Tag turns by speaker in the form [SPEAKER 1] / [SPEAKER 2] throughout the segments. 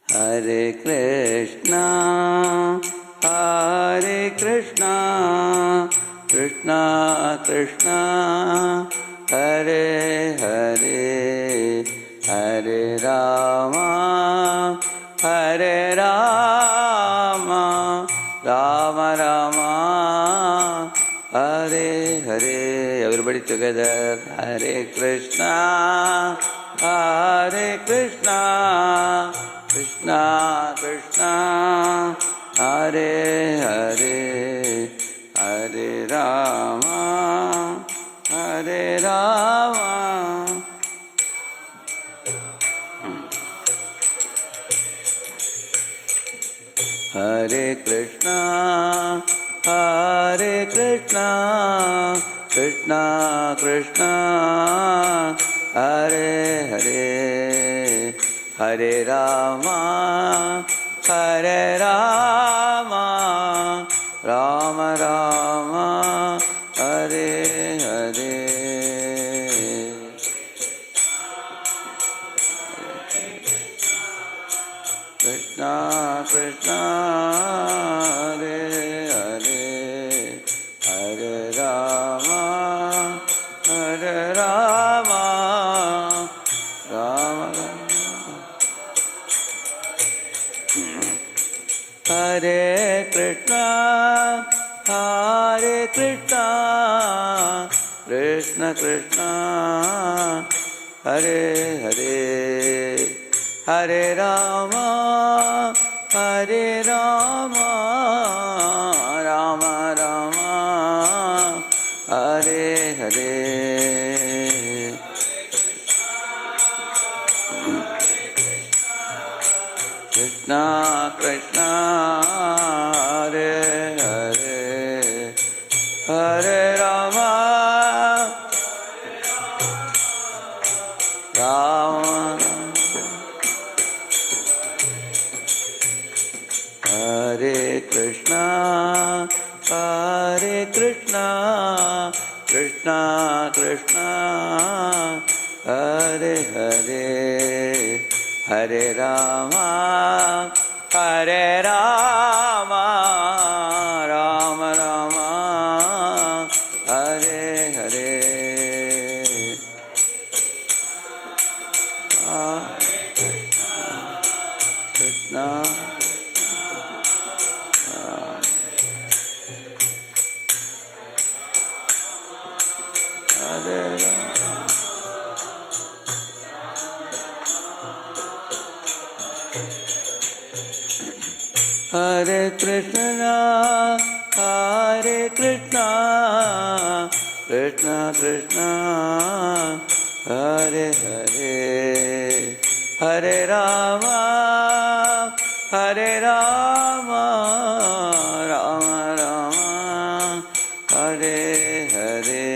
[SPEAKER 1] Hare Krishna, Hare Krishna, Krishna Krishna, Hare Hare, Hare Rama, Hare Rama, Rama Rama, Hare Hare. Everybody together. Hare Krishna, Hare Krishna, Krishna Krishna, Hare Hare, Hare Rama, Hare Rama. Hare Krishna, Hare Krishna, Krishna Krishna, Hare Hare, Hare Rama, Hare Rama, Rama Rama, Hare Hare. Krishna Krishna, Hare Hare, Hare Rama, Hare Rama, Rama Rama. Hare Krishna, Hare Krishna, Krishna Krishna, Hare Hare, Hare Rama, Hare Rama, Rama Rama, Hare Hare. Krishna Krishna, Hare Hare, Hare Rama, Rama Hare Krishna, Hare Krishna, Krishna Krishna, Hare Hare, Hare Rama, Hare Rama, Rama Rama, Hare Hare. Krishna Hare Krishna, Hare Krishna, Krishna Krishna, Hare Hare, Hare Rama, Hare Rama, Rama Rama, Hare Hare,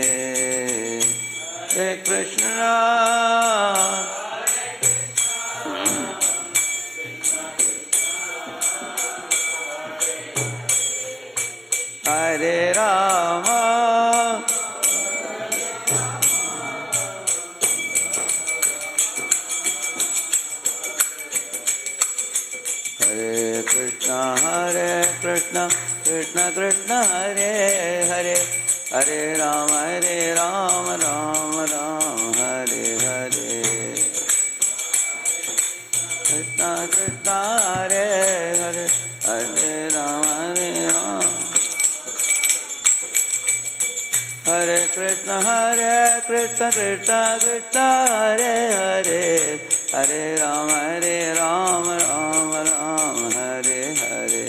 [SPEAKER 1] Hare Krishna, Hare Rama, Hare Krishna, Hare Krishna, Krishna Krishna, Hare Hare, Hare Rama, Rama Rama, Hare Hare. Krishna Krishna, Hare Hare, Hare Rama, Rama. Hare Krishna, Krishna Krishna, Hare Hare, Hare Rama, Rama Rama, Hare Hare.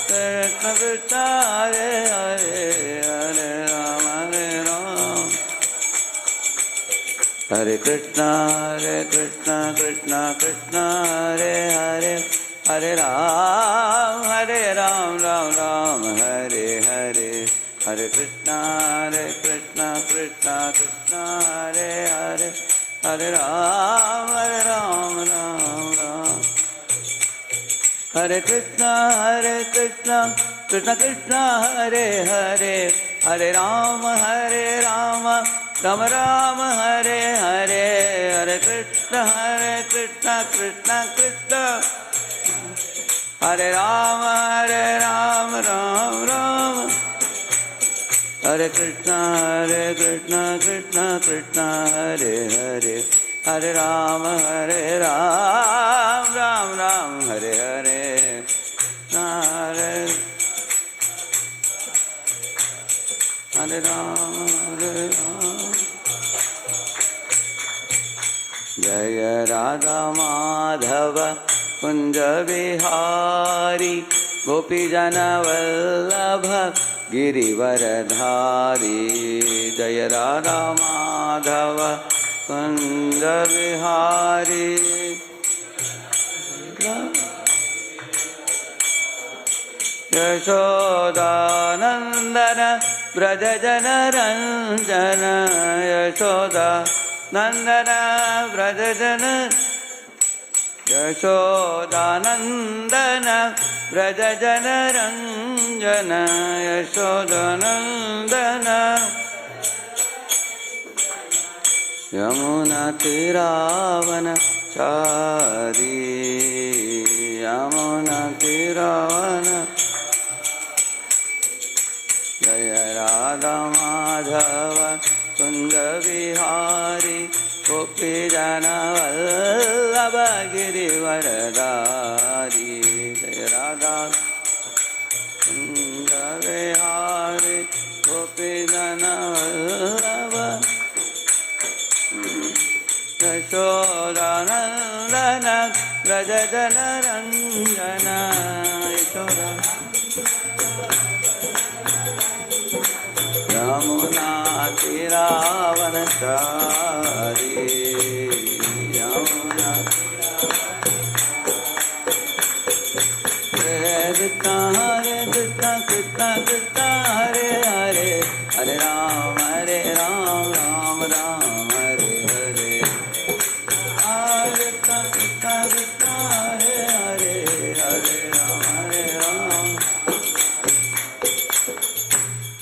[SPEAKER 1] Krishna Krishna, Hare Hare, Hare Rama, Rama. Hare Krishna, Krishna Krishna, Hare Hare, Hare Ram, Ram Ram, Hare Hare. Hare Krishna, Krishna Krishna, Hare Hare, Hare Ram, Ram Ram. Hare Krishna, Krishna Krishna, Hare Hare, Hare Rama, Rama Rama, Hare Hare. Hare Krishna. Hare Krishna Krishna Krishna Hare Rama Rama Rama Hare Krishna Krishna Krishna Hare Hare Hare Rama Ram Ram Hare Hare Hare Hare Rama Jaya Radha Madhava Kunja Vihari Gopijana Vallabha Girivaradhari Jaya Radha Madhava Kunja Vihari Yashodanandana Vrajajana Ranjana Yashodanandana Vrajajana Yashodanandana Vrajajana Ranjana Yashodanandana Yamuna Tiravana Chari Yamuna Tiravana Jaya Radha Madhava Kunja Vihari Gopijana Vallabha Girivaradhari Jaya Radha Kunja Vihari Gopijana Vallabha Yashodanandana Vrajajana Ranjana Yashoda Yamuna Tiravanachari Yamuna Krishna Hare Krishna Krishna Krishna Hare Hare Hare Ram Ram Ram Hare Hare Hare Krishna Krishna Hare Hare Hare Ram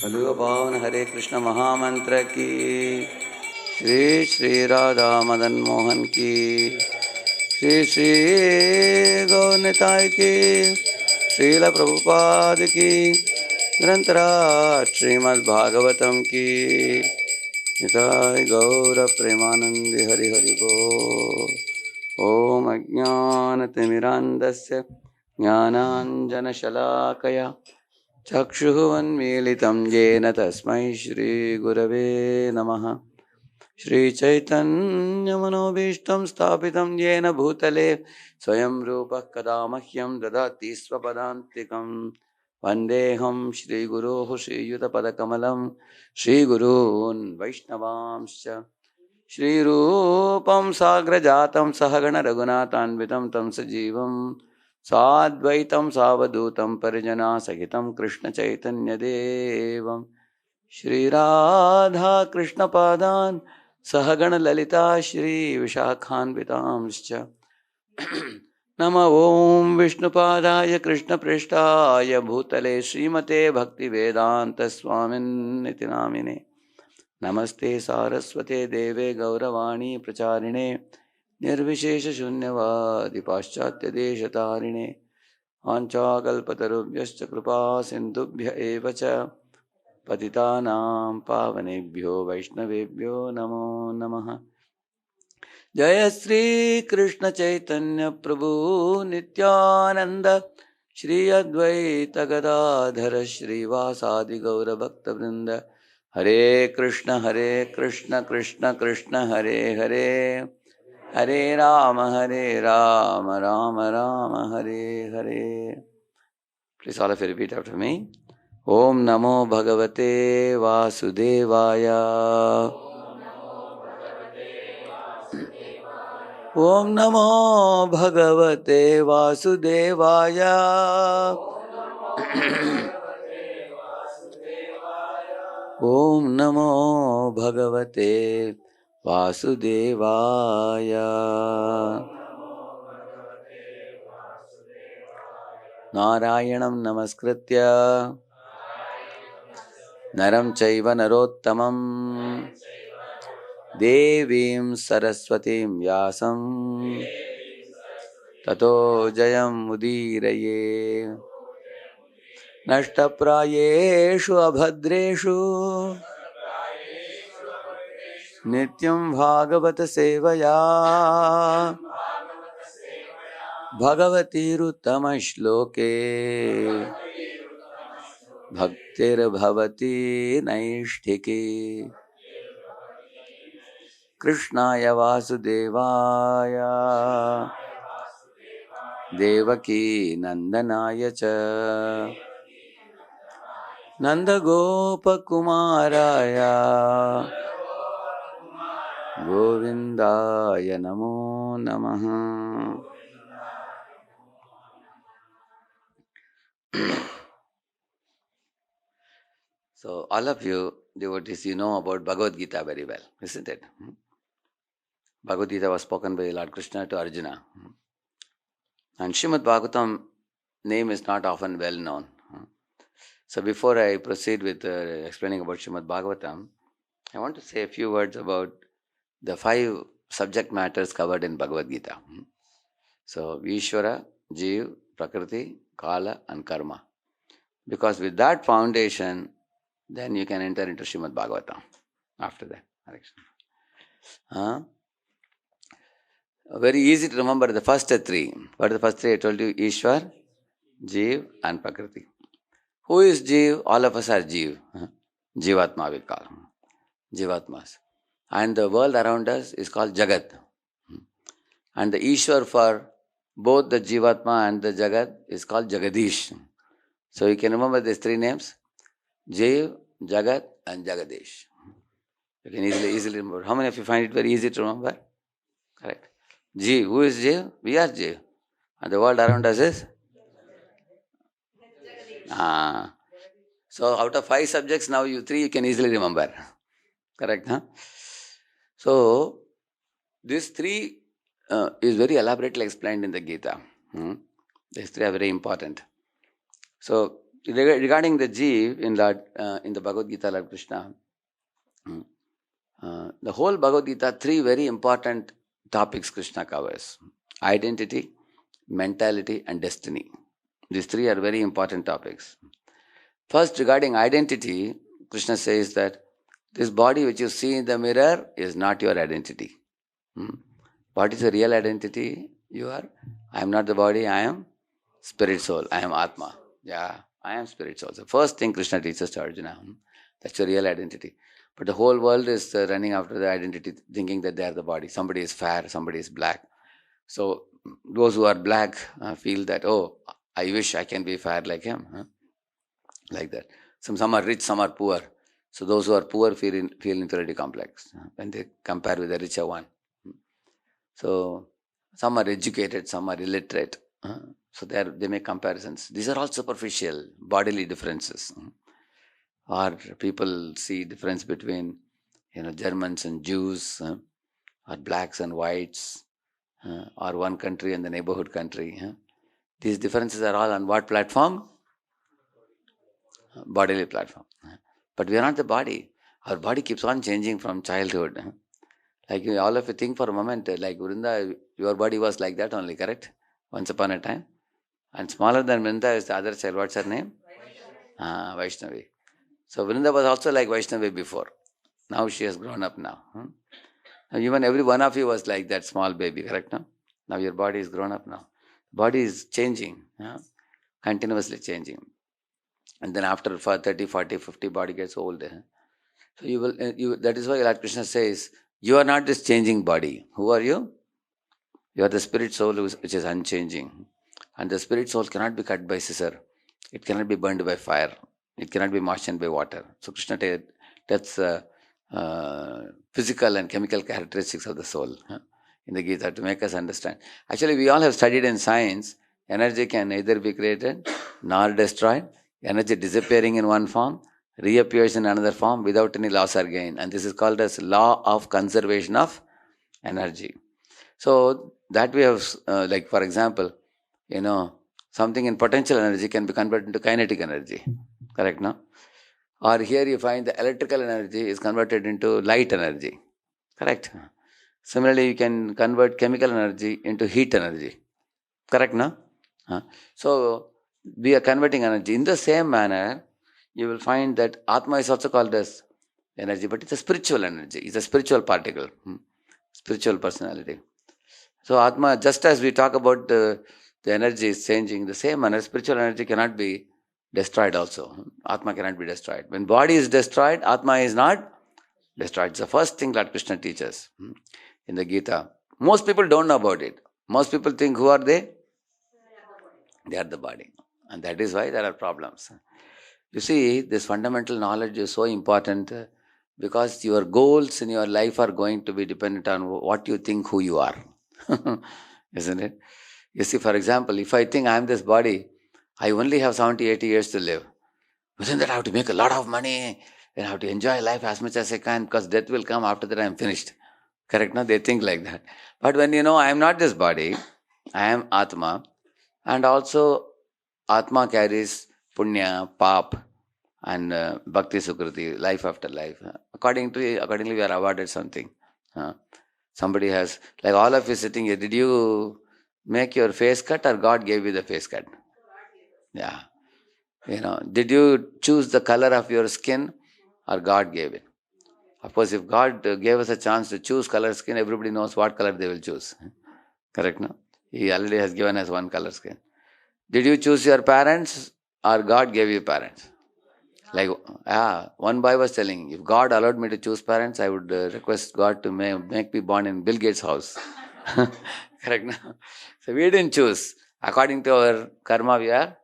[SPEAKER 1] Kaliuga Pavan Hare Krishna Mahamantra ki Shri Shri Radha Madan Mohan ki Shri Shri Gaur Nitai ki Srila Prabhupada ki Grantara Srimad Bhagavatam ki Nitai Gaura Premanandi Hari Hari Bo Om Ajnana Timirandasya Jnananjana Shalakaya Chakshuvannmilitam Jena Tasmai Shri Gurave Namaha Shri Chaitanya Manobishtam Sthapitam Jena Bhutale Swayam Rupa Kadamahyam Dadati Swapadantikam Vandeham Shri Guru Shri Yuta Padakamalam Shri Gurun Vaishnavamscha Shri Rupam Sagrajatam Sahagana Raghunatanvitam Tam Sajivam Sadvaitam Savadutam Parijana Sahitam Krishna Chaitanya Devam Shri Radha Krishna Padan Sahagana Lalita Shri Vishakhanvitamscha Nama Om Vishnupadaya Krishna Prishtaya Bhutale Srimate Bhakti Vedanta Swamin Niti Namine Namaste Saraswate Deve Gauravani Pracharine Nirvishesha Shunyavadi Paschatya Deshatarine Anchakalpatarubhyascha Kripa Sindhubhya Evacha Patitanam Pavanebhyo Vaishnavebhyo Namo Namaha Jaya Sri Krishna Chaitanya Prabhu Nityananda Shri Advaita Gadadhara Shri Vasadi Gaura Bhakta Vrinda Hare Krishna Krishna Krishna Hare Hare Hare Rama Rama Rama Hare Hare. Please all of you repeat after me. Om Namo Bhagavate Vasudevaya. Om Namo Bhagavate Vasudevaya. Om Namo Bhagavate Vasudevaya. Narayanam Namaskritya Naram Chaiva Narottamam Devim Saraswatim Vyasam Tato Jayam Udiraye Nashtaprayeshu Abhadreshu Nityam Bhagavata Sevaya Bhagavati Ruttama Shloke Bhaktir Bhavati Naishtike Krishnaya Vasudevaya Devaki Nandanaya Cha Nanda Gopa Kumaraya Govindaya Namo Namaha. So all of you devotees, you know about Bhagavad Gita very well, isn't it? Bhagavad Gita was spoken by Lord Krishna to Arjuna. And Srimad Bhagavatam name is not often well known. So before I proceed with explaining about Srimad Bhagavatam, I want to say a few words about the 5 subject matters covered in Bhagavad Gita. So Ishvara, Jiva, Prakriti, Kala and Karma. Because with that foundation, then you can enter into Srimad Bhagavatam after that. Hare Krishna. Very easy to remember the first 3. What are the first 3? I told you, Ishwar, Jiva and Prakriti. Who is Jiva? All of us are Jiva. Jivatma we call. Jivatmas. And the world around us is called Jagat. And the Ishwar for both the Jivatma and the Jagat is called Jagadish. So you can remember these 3 names. Jiv, Jagat and Jagadish. You can easily remember. How many of you find it very easy to remember? Correct. Jiv. Who is Jiv? We are Jiv. And the world around us is? So out of 5 subjects, now 3 you can easily remember. Correct, huh? So these 3 is very elaborately explained in the Gita. These 3 are very important. So regarding the Jiv in the Bhagavad Gita, Lord Krishna, the whole Bhagavad Gita, 3 very important topics Krishna covers: identity, mentality and destiny. These 3 are very important topics. First, regarding identity, Krishna says that this body which you see in the mirror is not your identity. What is the real identity? I am not the body, I am spirit soul, I am Atma. Yeah, I am spirit soul. The first thing Krishna teaches to Arjuna, that's your real identity. But the whole world is running after the identity, thinking that they are the body. Somebody is fair, somebody is black. So those who are black feel that, oh, I wish I can be fair like him. Like that. Some are rich, some are poor. So those who are poor feel inferiority complex when they compare with the richer one. So some are educated, some are illiterate. So they make comparisons. These are all superficial, bodily differences. Or people see difference between Germans and Jews, or blacks and whites, or one country and the neighborhood country. These differences are all on what platform? Bodily platform. But we are not the body. Our body keeps on changing from childhood. Like all of you think for a moment, like Vrinda, your body was like that only, correct? Once upon a time. And smaller than Vrinda is the other child. What's her name? Vaishnavi. So Vrinda was also like Vaishnavi before. Now she has grown up now. And even every one of you was like that small baby, correct? No? Now your body is grown up now. Body is changing, continuously changing. And then after 30, 40, 50, body gets old. So that is why Lord Krishna says, you are not this changing body. Who are you? You are the spirit soul which is unchanging. And the spirit soul cannot be cut by scissor. It cannot be burned by fire. It cannot be moistened by water. So Krishna that's physical and chemical characteristics of the soul in the Gita to make us understand. Actually, we all have studied in science, energy can neither be created nor destroyed. Energy disappearing in one form, reappears in another form without any loss or gain. And this is called as law of conservation of energy. So that we have, like for example, something in potential energy can be converted into kinetic energy. Correct, no? Or here you find the electrical energy is converted into light energy. Correct? Similarly, you can convert chemical energy into heat energy. Correct, no? So, we are converting energy. In the same manner, you will find that Atma is also called as energy, but it's a spiritual energy. It's a spiritual particle, spiritual personality. So, Atma, just as we talk about the energy is changing, the same manner, spiritual energy cannot be destroyed also. Atma cannot be destroyed. When body is destroyed, Atma is not destroyed. It's the first thing that Krishna teaches in the Gita. Most people don't know about it. Most people think, who are they? They are the body. And that is why there are problems. You see, this fundamental knowledge is so important because your goals in your life are going to be dependent on what you think who you are. Isn't it? You see, for example, if I think I am this body, I only have 70, 80 years to live. Within that, I have to make a lot of money and I have to enjoy life as much as I can because death will come after that I am finished. Correct? No? They think like that. But when you know I am not this body, I am Atma, and also Atma carries punya, pap, and bhakti sukriti, life after life. Accordingly, we are awarded something. Somebody has, like all of you sitting here, did you make your face cut or God gave you the face cut? Yeah. Did you choose the color of your skin or God gave it? Of course, if God gave us a chance to choose color skin, everybody knows what color they will choose. Correct, no? He already has given us one color skin. Did you choose your parents or God gave you parents? Like, one boy was telling, if God allowed me to choose parents, I would request God to make me born in Bill Gates' house. Correct, no? So we didn't choose. According to our karma, we are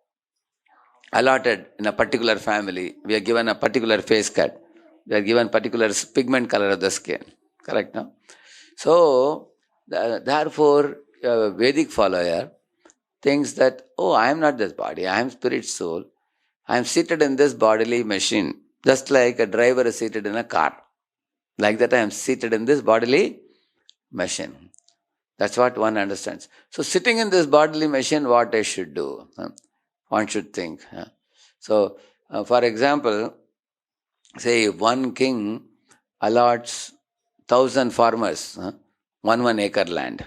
[SPEAKER 1] allotted in a particular family. We are given a particular face cut. We are given particular pigment color of the skin. Correct, no? So, therefore, a Vedic follower thinks that, I am not this body, I am spirit soul. I am seated in this bodily machine, just like a driver is seated in a car. Like that, I am seated in this bodily machine. That's what one understands. So, sitting in this bodily machine, what I should do? One should think. So, for example, say one king allots 1,000 farmers 1 acre land.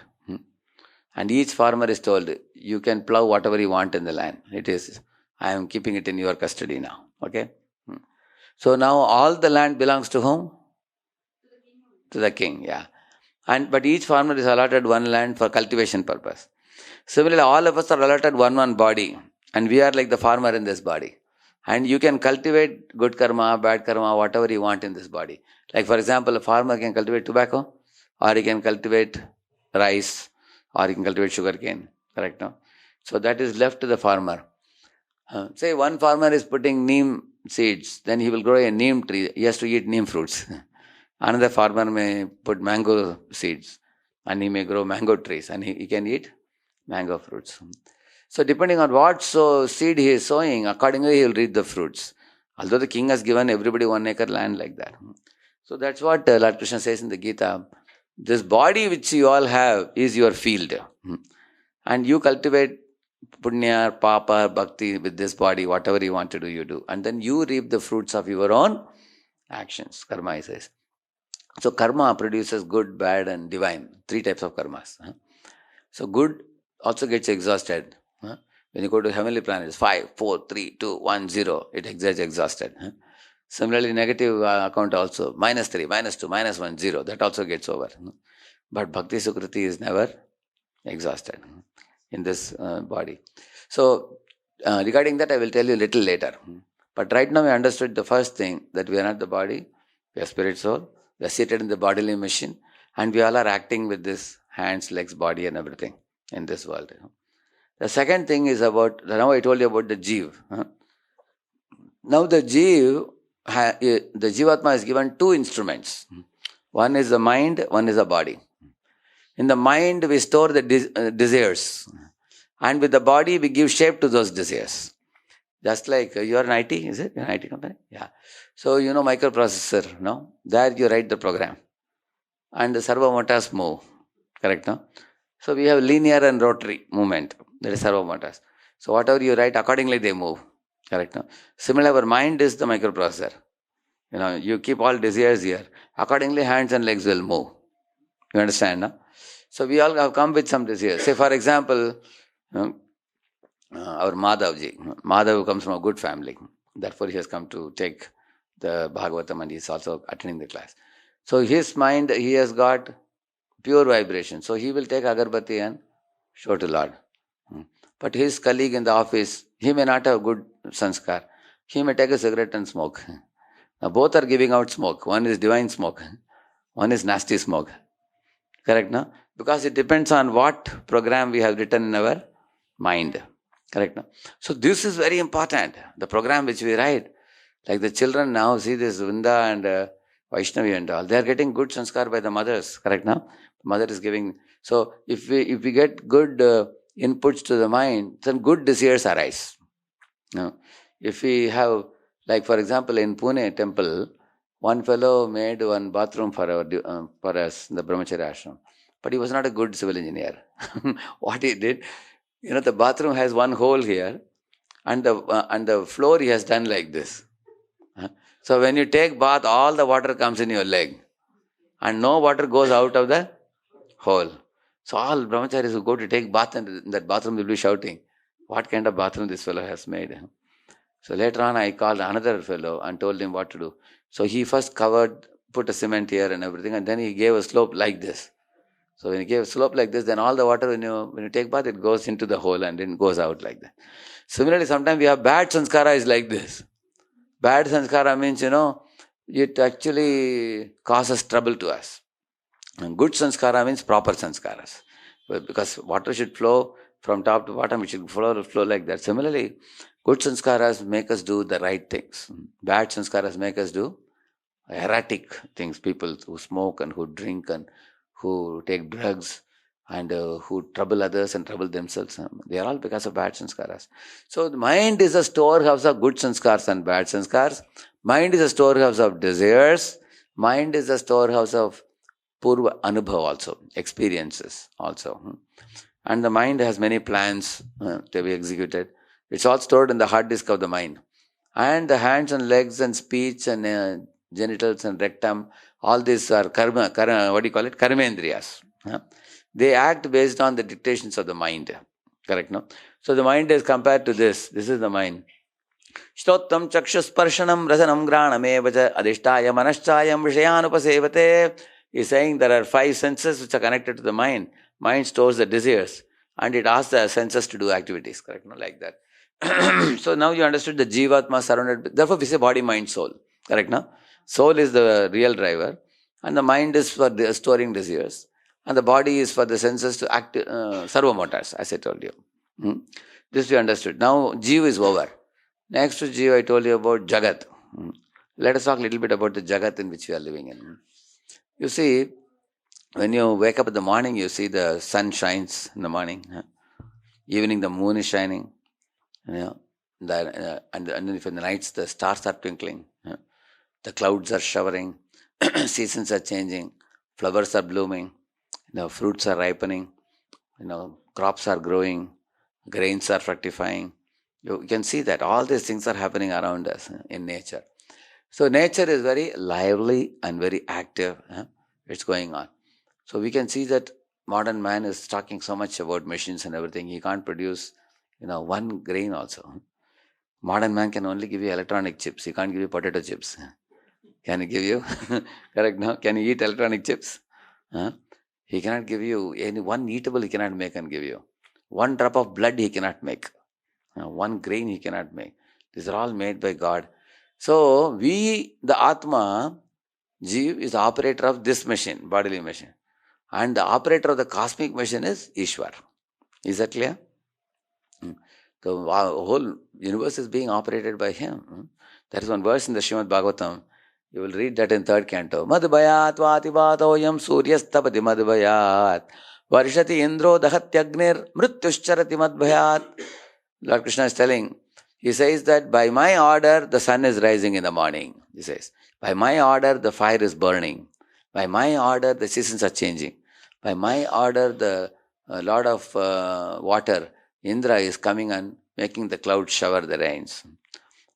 [SPEAKER 1] And each farmer is told, you can plow whatever you want in the land. I am keeping it in your custody now. Okay? So now all the land belongs to whom? To the king, yeah. But each farmer is allotted one land for cultivation purpose. Similarly, all of us are allotted one body. And we are like the farmer in this body. And you can cultivate good karma, bad karma, whatever you want in this body. Like for example, a farmer can cultivate tobacco, or he can cultivate rice, or he can cultivate sugarcane. Correct, no? So that is left to the farmer. Say one farmer is putting neem seeds, then he will grow a neem tree. He has to eat neem fruits. Another farmer may put mango seeds, and he may grow mango trees, and he can eat mango fruits. So depending on what seed he is sowing, accordingly he will reap the fruits. Although the king has given everybody 1 acre land like that. So that's what Lord Krishna says in the Gita. This body which you all have is your field. And you cultivate punya, papa, bhakti with this body, whatever you want to do, you do. And then you reap the fruits of your own actions. Karma, he says. So karma produces good, bad and divine. 3 types of karmas. So good also gets exhausted. When you go to heavenly planets, 5, 4, 3, 2, 1, 0, it gets exhausted. Similarly, negative account also, -3, -2, -1, 0, that also gets over. But bhakti sukriti is never exhausted in this body. So, regarding that, I will tell you a little later. But right now, we understood the first thing, that we are not the body, we are spirit soul, we are seated in the bodily machine, and we all are acting with this hands, legs, body, and everything in this world. The second thing is about, now I told you about the Jiva. Now the Jiva, the Jivatma is given 2 instruments. One is the mind, one is the body. In the mind, we store the desires. And with the body, we give shape to those desires. Just like you are an IT, is it? An IT company? Yeah. So you know microprocessor, no? There you write the program. And the servo motors move. Correct, no? So we have linear and rotary movement. That is servo motors. So whatever you write, accordingly they move. Correct, no? Similarly, our mind is the microprocessor. You keep all desires here. Accordingly, hands and legs will move. You understand, no? So we all have come with some desires. Say, for example, our Madhavji. Madhav comes from a good family. Therefore, he has come to take the Bhagavatam and he is also attending the class. So his mind, he has got pure vibration. So he will take agarbatti and show to Lord. But his colleague in the office, he may not have good sanskar. He may take a cigarette and smoke. Now both are giving out smoke. One is divine smoke. One is nasty smoke. Correct, no? Because it depends on what program we have written in our mind. Correct, no? So this is very important. The program which we write. Like the children now see this Vrinda and Vaishnavi and all. They are getting good sanskar by the mothers. Correct, no? The mother is giving. So if we get good inputs to the mind, then good desires arise. No? If we have, like for example, in Pune temple, one fellow made one bathroom for us in the Brahmacharya ashram. But he was not a good civil engineer. What he did, the bathroom has one hole here, and the floor he has done like this. So when you take bath, all the water comes in your leg, and no water goes out of the hole. So all brahmacharis who go to take bath in that bathroom will be shouting, what kind of bathroom this fellow has made. So later on I called another fellow and told him what to do. So he first put a cement here and everything, and then he gave a slope like this. So when he gave a slope like this, then all the water, when you take bath, it goes into the hole and then goes out like that. Similarly, sometimes we have bad sanskara is like this. Bad sanskara means, it actually causes trouble to us. And good sanskara means proper sanskaras. Because water should flow from top to bottom, it should flow like that. Similarly, good sanskaras make us do the right things. Bad sanskaras make us do erratic things. People who smoke and who drink and who take drugs and who trouble others and trouble themselves. They are all because of bad sanskaras. So the mind is a storehouse of good sanskars and bad sanskars. Mind is a storehouse of desires. Mind is a storehouse of purva anubhav also, experiences also. And the mind has many plans to be executed. It's all stored in the hard disk of the mind. And the hands and legs and speech and genitals and rectum, all these are karmendriyas. They act based on the dictations of the mind. Correct, no? So the mind is compared to this. This is the mind. Shtottam chakshusparshanam rasanam granam evacha adhishtaya manaschayam vishayanupasevate. He's saying there are 5 senses which are connected to the mind. Mind stores the desires and it asks the senses to do activities. Correct, no? Like that. So now you understood the Jivatma surrounded. Therefore we say body, mind, soul. Correct, no? Soul is the real driver and the mind is for storing desires. And the body is for the senses to act, servomotors, as I told you. This we understood. Now, Jiva is over. Next to Jiva, I told you about Jagat. Let us talk a little bit about the Jagat in which we are living in. You see, when you wake up in the morning, you see the sun shines in the morning. Evening, the moon is shining. And if in the nights, the stars are twinkling. The clouds are showering. Seasons are changing. Flowers are blooming. Fruits are ripening, crops are growing, grains are fructifying. You can see that all these things are happening around us in nature. So nature is very lively and very active. It's going on. So we can see that modern man is talking so much about machines and everything. He can't produce, one grain also. Modern man can only give you electronic chips. He can't give you potato chips. Can he give you? Correct, no? Can he eat electronic chips? He cannot give you any one eatable he cannot make and give you. One drop of blood he cannot make. One grain he cannot make. These are all made by God. So we, the Atma, Jiva, is the operator of this machine, bodily machine. And the operator of the cosmic machine is Ishwar. Is that clear? The whole universe is being operated by him. There is one verse in the Srimad Bhagavatam. You will read that in 3rd canto. Madhbayat vatibatoyam suryastapati madhbayat. Varshati indro dahatyagnir mrityuscharati madhbayat. Lord Krishna is telling, he says that by my order the sun is rising in the morning. He says, by my order the fire is burning. By my order the seasons are changing. By my order the Lord of water, Indra, is coming and making the clouds shower the rains.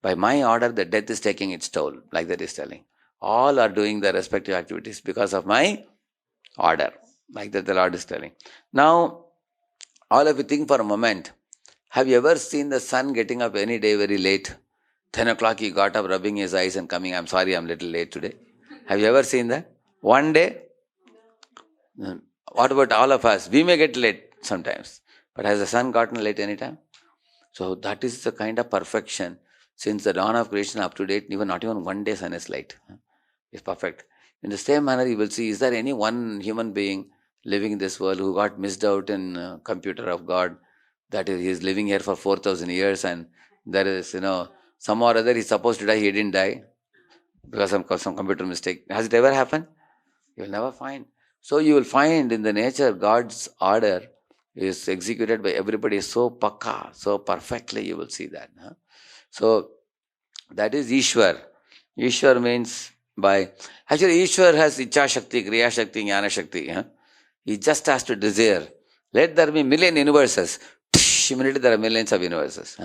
[SPEAKER 1] By my order the death is taking its toll. Like that is telling. All are doing their respective activities because of my order. Like that the Lord is telling. Now, all of you think for a moment. Have you ever seen the sun getting up any day very late? 10 o'clock he got up rubbing his eyes and coming, I'm sorry, I'm a little late today. Have you ever seen that? One day? No. What about all of us? We may get late sometimes. But has the sun gotten late anytime? So that is the kind of perfection. Since the dawn of creation up to date, even not even one day sun is late. It's perfect. In the same manner, you will see, is there any one human being living in this world who got missed out in computer of God, that is, he is living here for 4,000 years and there is, some or other he's supposed to die, he didn't die because of some computer mistake. Has it ever happened? You will never find. So you will find in the nature, God's order is executed by everybody so pakka, so perfectly, you will see that. So that is Ishwar. Ishwar means actually Ishwar has Icha Shakti, Kriya Shakti, Jnana Shakti. He just has to desire. Let there be million universes. Immediately there are millions of universes.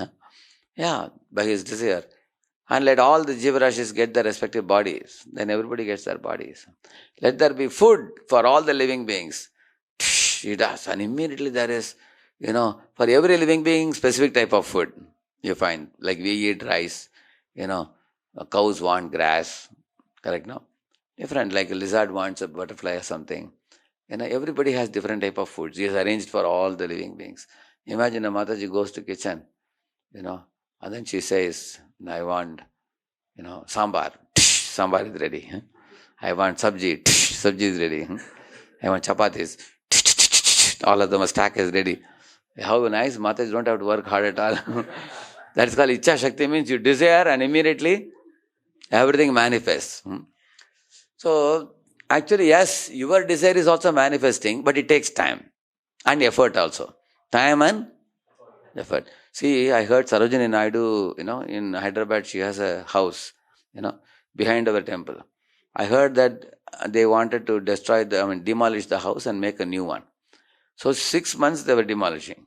[SPEAKER 1] Yeah, by his desire. And let all the Jiva Rashis get their respective bodies. Then everybody gets their bodies. Let there be food for all the living beings. He does. And immediately there is, for every living being, specific type of food you find. Like we eat rice, cows want grass. Correct, no? Different, like a lizard wants a butterfly or something. Everybody has different type of foods. He has arranged for all the living beings. Imagine a Mataji goes to kitchen, and then she says, I want, sambar. Sambar is ready. I want sabji. Sabji is ready. I want chapatis. All of them, a stack is ready. How nice. Mataji don't have to work hard at all. That's called Icha Shakti, means you desire and immediately everything manifests. So, actually, yes, your desire is also manifesting, but it takes time and effort also. Time and effort. See, I heard Sarojini Naidu, in Hyderabad, she has a house, behind our temple. I heard that they wanted to demolish the house and make a new one. So 6 months they were demolishing.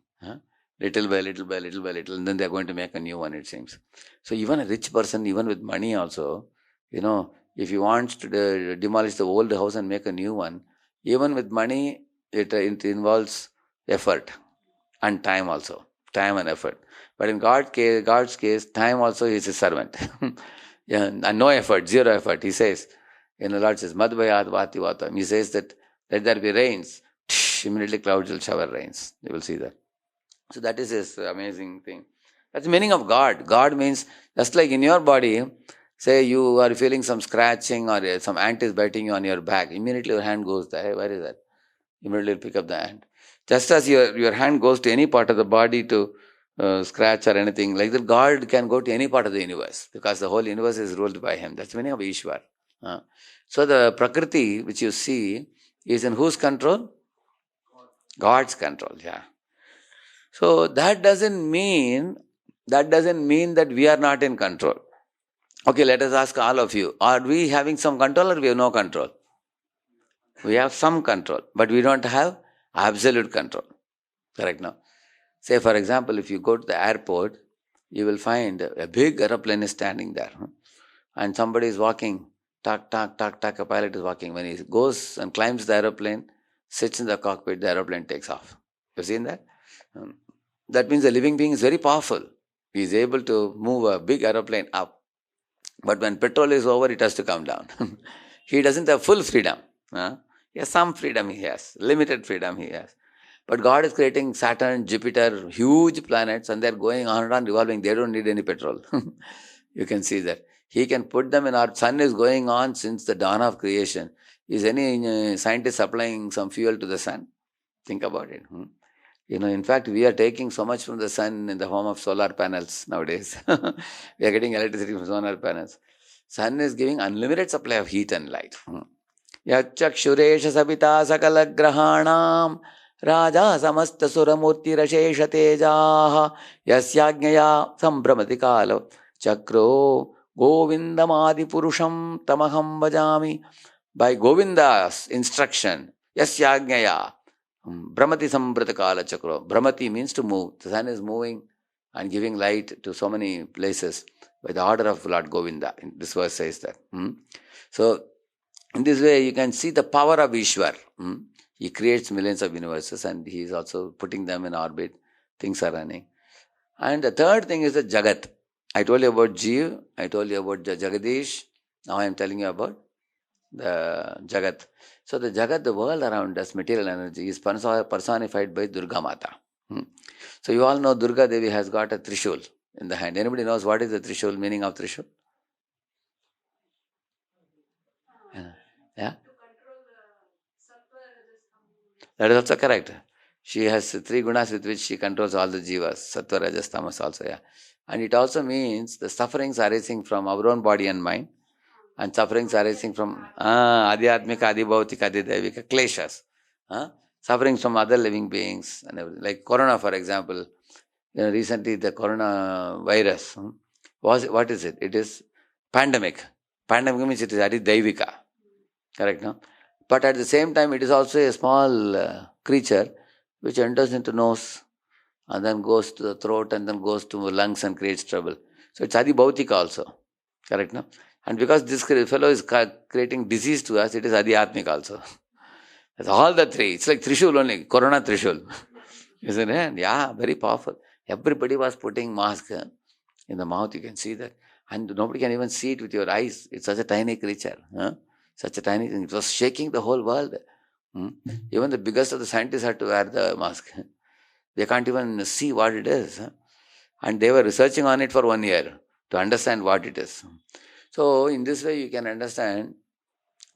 [SPEAKER 1] Little by little by little by little, and then they are going to make a new one, it seems. So even a rich person, even with money also, if he wants to demolish the old house and make a new one, even with money, it involves effort and time also. Time and effort. But in God's case, time also is his servant. And no effort, zero effort. He says, the Lord says, Madhvayat Vati Vatam. He says that let there be rains. Immediately clouds will shower rains. You will see that. So that is his amazing thing. That's the meaning of God. God means, just like in your body, say you are feeling some scratching or some ant is biting you on your back. Immediately your hand goes there. Hey, where is that? Immediately you pick up the ant. Just as your hand goes to any part of the body to scratch or anything, like that, God can go to any part of the universe because the whole universe is ruled by him. That's the meaning of Ishwar. So the Prakriti, which you see, is in whose control? God's control, yeah. So that doesn't mean that we are not in control. Okay, let us ask all of you, are we having some control or we have no control? We have some control, but we don't have absolute control. Correct now? Say for example, if you go to the airport, you will find a big aeroplane is standing there. And somebody is walking, tak, tak, tak, tak, a pilot is walking. When he goes and climbs the aeroplane, sits in the cockpit, the aeroplane takes off. You've seen that? That means the living being is very powerful. He is able to move a big aeroplane up. But when petrol is over, it has to come down. He doesn't have full freedom. Yes, some freedom he has. Limited freedom he has. But God is creating Saturn, Jupiter, huge planets, and they're going on and on revolving. They don't need any petrol. You can see that. He can put them in our sun is going on since the dawn of creation. Is any scientist supplying some fuel to the sun? Think about it. In fact, we are taking so much from the sun in the form of solar panels nowadays. We are getting electricity from solar panels. Sun is giving unlimited supply of heat and light. Yachakshuresha sabita sakala grahanam raja samasta suramurti rashesha tejaha yasyagnyaya sambramati kalo chakro govindamadi purusham tamaham vajami. By Govinda's instruction, yasyagnyaya Brahmati sambrata kala chakra. Brahmati means to move. The sun is moving and giving light to so many places by the order of Lord Govinda. This verse says that. So, in this way, you can see the power of Ishwar. He creates millions of universes and he is also putting them in orbit. Things are running. And the third thing is the Jagat. I told you about Jiva, I told you about the Jagadish. Now I am telling you about the Jagat. So the Jagat, the world around us, material energy, is personified by Durga Mata. So you all know Durga Devi has got a Trishul in the hand. Anybody knows what is the Trishul, meaning of Trishul? Yeah? That is also correct. She has three gunas with which she controls all the jivas, sattva, rajas, tamas also, yeah. And it also means the sufferings arising from our own body and mind, and sufferings arising from adhyatmika, adhibhautika, adhidevika, kleshas. Sufferings from other living beings and everything. Like corona, for example. Recently the corona virus, what is it? It is pandemic. Pandemic means it is adhidevika. Correct, no? But at the same time, it is also a small creature which enters into nose and then goes to the throat and then goes to lungs and creates trouble. So it's adhibhautika also. Correct, no? And because this fellow is creating disease to us, it is adhyatmika also. That's all the three. It's like Trishul only, Corona Trishul. Isn't it? Yeah, very powerful. Everybody was putting mask in the mouth, you can see that. And nobody can even see it with your eyes. It's such a tiny creature. Such a tiny thing. It was shaking the whole world. Even the biggest of the scientists had to wear the mask. They can't even see what it is. And they were researching on it for 1 year to understand what it is. So in this way you can understand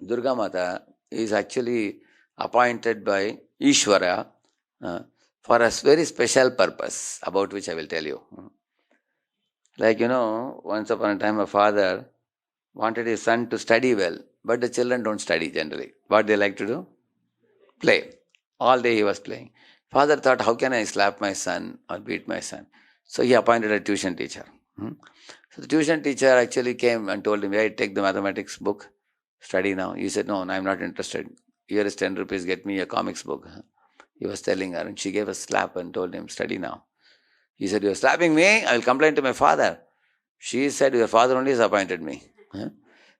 [SPEAKER 1] Durga Mata is actually appointed by Ishvara for a very special purpose, about which I will tell you. Like, once upon a time a father wanted his son to study well, but the children don't study generally. What they like to do? Play. All day he was playing. Father thought, how can I slap my son or beat my son? So he appointed a tuition teacher. So the tuition teacher actually came and told him, hey, take the mathematics book, study now. He said, no, I'm not interested. Here is 10 rupees, get me a comics book. He was telling her, and she gave a slap and told him, study now. He said, you're slapping me, I will complain to my father. She said, your father only has appointed me.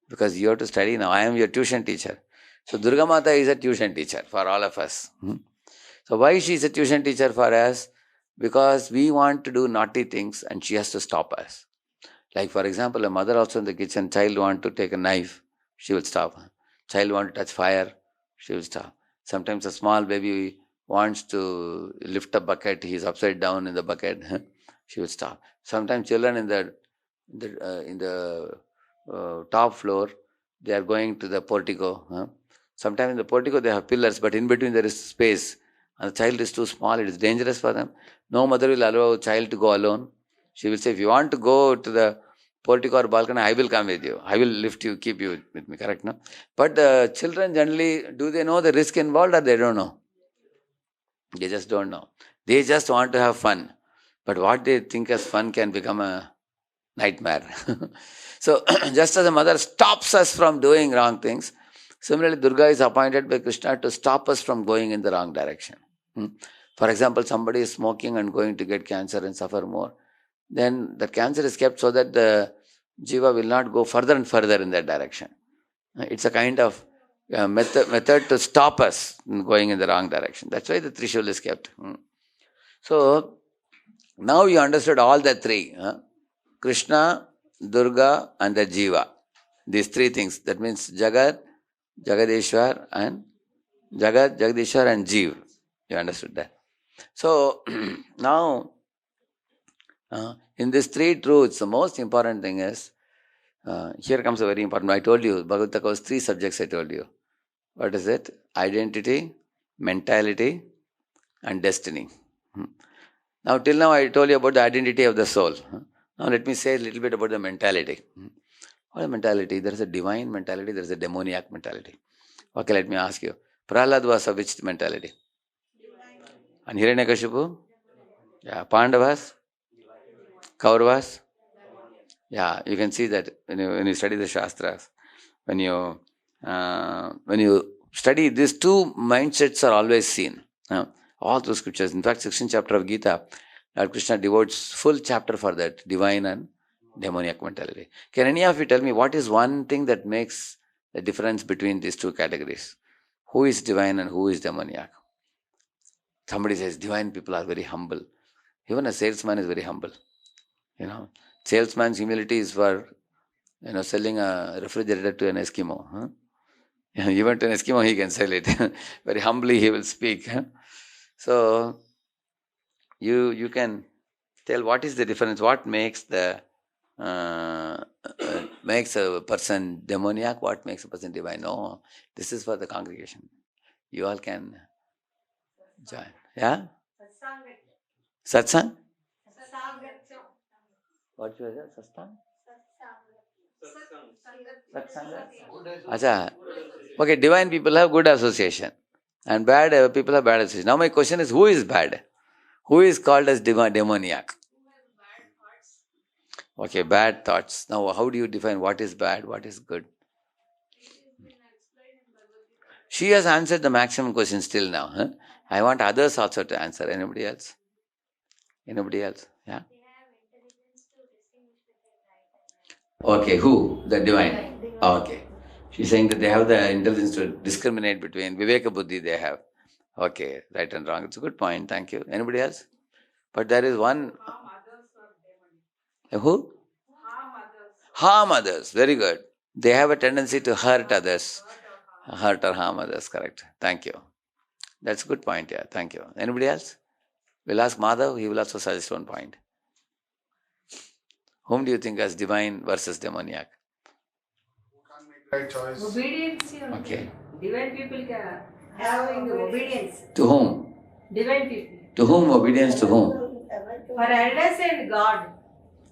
[SPEAKER 1] Because you have to study now. I am your tuition teacher. So Durga Mata is a tuition teacher for all of us. So why she is a tuition teacher for us? Because we want to do naughty things and she has to stop us. Like for example, a mother also in the kitchen, child want to take a knife, she will stop. Child want to touch fire, she will stop. Sometimes a small baby wants to lift a bucket, he is upside down in the bucket, she will stop. Sometimes children in the top floor, they are going to the portico. Sometimes in the portico they have pillars, but in between there is space. And the child is too small, it is dangerous for them. No mother will allow a child to go alone. She will say, if you want to go to the portico or balcony, I will come with you. I will lift you, keep you with me, correct? No? But the children generally, do they know the risk involved or they don't know? They just don't know. They just want to have fun. But what they think as fun can become a nightmare. So, just as a mother stops us from doing wrong things, similarly, Durga is appointed by Krishna to stop us from going in the wrong direction. For example, somebody is smoking and going to get cancer and suffer more. Then the cancer is kept so that the Jiva will not go further and further in that direction. It's a kind of method to stop us going in the wrong direction. That's why the Trishul is kept. So, now you understood all the three. Krishna, Durga and the Jiva. These three things. That means Jagat, Jagadeshwar and Jagat, Jagadeshwar and Jiva. You understood that? So, now, in these three truths, the most important thing is, here comes a very important, I told you, Bhagavad Gita was 3 subjects I told you. What is it? Identity, mentality and destiny. Now till now I told you about the identity of the soul. Now let me say a little bit about the mentality. What is mentality? There is a divine mentality, there is a demoniac mentality. Okay, let me ask you. Prahlad was of which mentality? And Hiranyakashipu? Yeah. Pandavas? Kauravas? Yeah, you can see that when you study the Shastras, when you study, these two mindsets are always seen. All through scriptures. In fact, 16th chapter of Gita, Lord Krishna devotes full chapter for that, divine and demoniac mentality. Can any of you tell me what is one thing that makes the difference between these two categories? Who is divine and who is demoniac? Somebody says divine people are very humble. Even a salesman is very humble. Salesman's humility is for selling a refrigerator to an Eskimo. Huh? Even to an Eskimo he can sell it. Very humbly he will speak. Huh? So you can tell what is the difference, what makes makes a person demoniac, what makes a person divine. No, this is for the congregation. You all can join. Yeah? Satsang? What was it? Satsang? Satsanga? Acha. Okay, divine people have good association and bad people have bad association. Now my question is, who is bad? Who is called as demoniac? Okay, bad thoughts. Now how do you define what is bad, what is good? She has answered the maximum questions till now. Huh? I want others also to answer. Anybody else? Anybody else? Yeah? Okay, who? The divine. Okay. She's saying that they have the intelligence to discriminate between Viveka Buddhi they have. Okay, right and wrong. It's a good point. Thank you. Anybody else? But there is one. Who? Harm others. Very good. They have a tendency to hurt others. Hurt or harm others. Correct. Thank you. That's a good point. Yeah. Thank you. Anybody else? We'll ask Madhav. He will also suggest one point. Whom do you think as divine versus demoniac?
[SPEAKER 2] Right choice. Obedience.
[SPEAKER 1] Okay.
[SPEAKER 2] Divine people can having obedience.
[SPEAKER 1] To whom?
[SPEAKER 2] Divine people.
[SPEAKER 1] To whom obedience? To whom?
[SPEAKER 2] For elders and God.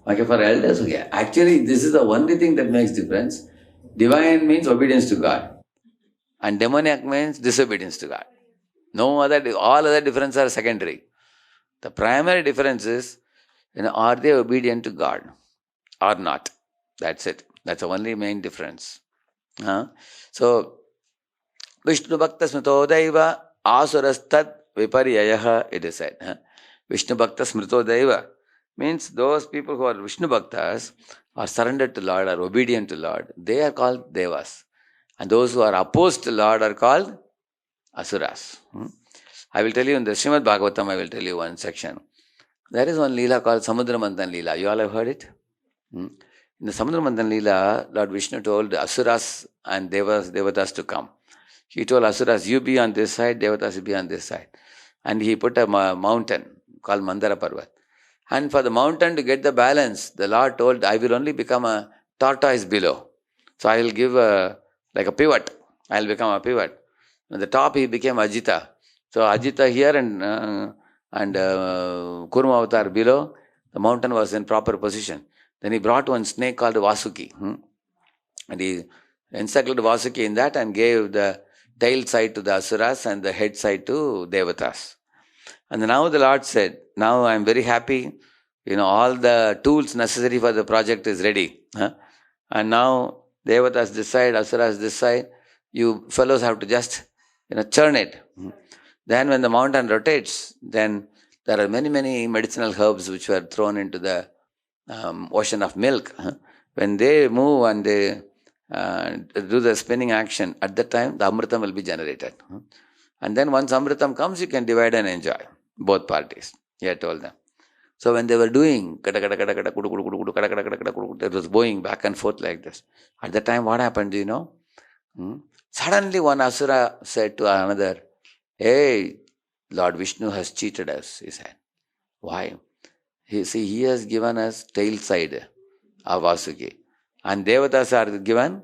[SPEAKER 1] Okay, for elders, okay. Actually, this is the only thing that makes difference. Divine means obedience to God. And demoniac means disobedience to God. No other, all other differences are secondary. The primary difference is, are they obedient to God or not? That's it. That's the only main difference. So, Vishnu Bhakta Smritodaiva Asurastad Viparyayaha, it is said. Vishnu Bhakta Smritodaiva means those people who are Vishnu Bhaktas are surrendered to Lord, are obedient to Lord. They are called Devas. And those who are opposed to Lord are called Asuras. I will tell you in the Srimad Bhagavatam, I will tell you one section. There is one Leela called Samudra Manthan Leela. You all have heard it? In the Samudra Manthan Leela, Lord Vishnu told Asuras and Devatas to come. He told Asuras, you be on this side, Devatas you be on this side. And he put a mountain called Mandara Parvat. And for the mountain to get the balance, the Lord told, I will only become a tortoise below. So I will give like a pivot. I will become a pivot. At the top he became Ajita. So Ajita here and Kurma Avatar below, the mountain was in proper position. Then he brought one snake called Vasuki. And he encircled Vasuki in that and gave the tail side to the Asuras and the head side to Devatas. And now the Lord said, now I am very happy. All the tools necessary for the project is ready. And now Devatas this side, Asuras this side. You fellows have to just churn it. Then when the mountain rotates, then there are many, many medicinal herbs which were thrown into the ocean of milk. When they move and they do the spinning action, at that time the Amritam will be generated. And then once Amritam comes, you can divide and enjoy, both parties. He had told them. So when they were doing, it was going back and forth like this. At that time, what happened, do you know? Suddenly one Asura said to another, hey, Lord Vishnu has cheated us, he said. Why? He has given us tail side of Vasuki. And Devatas are given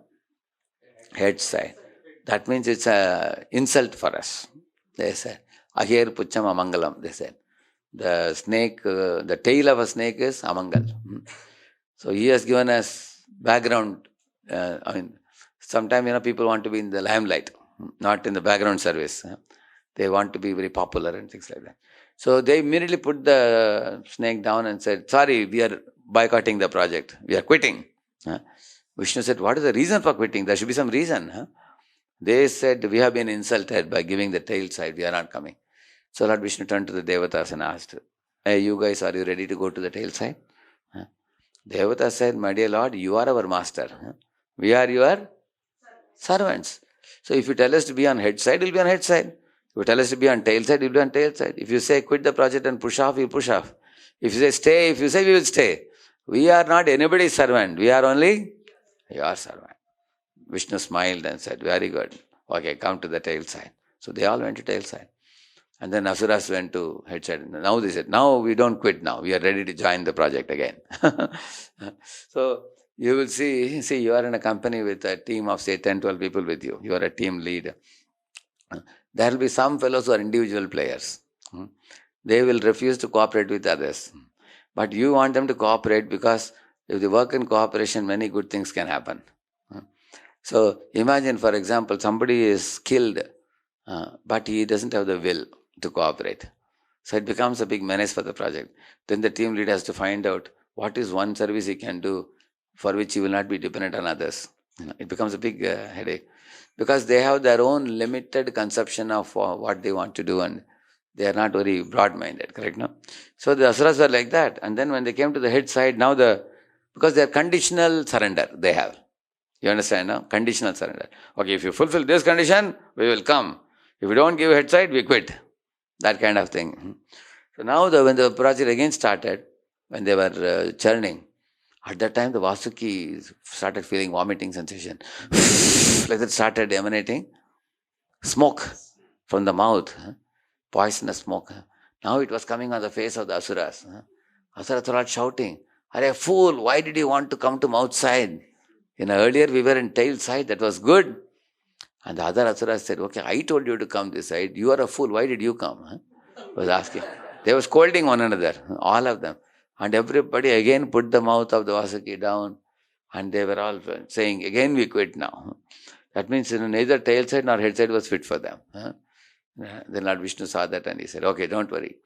[SPEAKER 1] head side. That means it's an insult for us. They said, Ahir Pucham Amangalam, they said. The snake, the tail of a snake is Amangal. So he has given us background. Sometimes people want to be in the limelight, not in the background service. They want to be very popular and things like that. So they immediately put the snake down and said, sorry, we are boycotting the project. We are quitting. Vishnu said, what is the reason for quitting? There should be some reason. They said, we have been insulted by giving the tail side. We are not coming. So Lord Vishnu turned to the Devatas and asked, hey, you guys, are you ready to go to the tail side? Devatas said, my dear Lord, you are our master. We are your servants. So if you tell us to be on head side, we'll be on head side. If you tell us to be on tail side, we'll be on tail side. If you say quit the project and push off, we'll push off. If you say stay, if you say we will stay. We are not anybody's servant. We are only your servant. Vishnu smiled and said, very good. Okay, come to the tail side. So they all went to tail side. And then Asuras went to head side. Now they said, now we don't quit now. We are ready to join the project again. So you will see, you are in a company with a team of say 10, 12 people with you. You are a team lead. There will be some fellows who are individual players. They will refuse to cooperate with others. But you want them to cooperate because if they work in cooperation, many good things can happen. So imagine, for example, somebody is skilled, but he doesn't have the will to cooperate. So it becomes a big menace for the project. Then the team leader has to find out what is one service he can do for which he will not be dependent on others. It becomes a big headache because they have their own limited conception of what they want to do, and they are not very broad-minded, correct? No? So the asuras were like that. And then when they came to the head side, now because they are conditional surrender they have. You understand now? Conditional surrender. Okay, if you fulfill this condition, we will come. If you don't give head side, we quit. That kind of thing. So now when the project again started, when they were churning, at that time the Vasuki started feeling vomiting sensation. Like that started emanating smoke from the mouth. Poisonous smoke. Now it was coming on the face of the asuras. Asuras were all shouting, "Are fool, why did you want to come to mouth side? Earlier we were in tail side, that was good." And the other asuras said, "Okay, I told you to come this side. You are a fool, why did you come?" Was asking. They were scolding one another, all of them. And everybody again put the mouth of the Vasuki down. And they were all saying, again we quit now. That means neither tail side nor head side was fit for them. Then Lord Vishnu saw that and he said, "Okay, don't worry."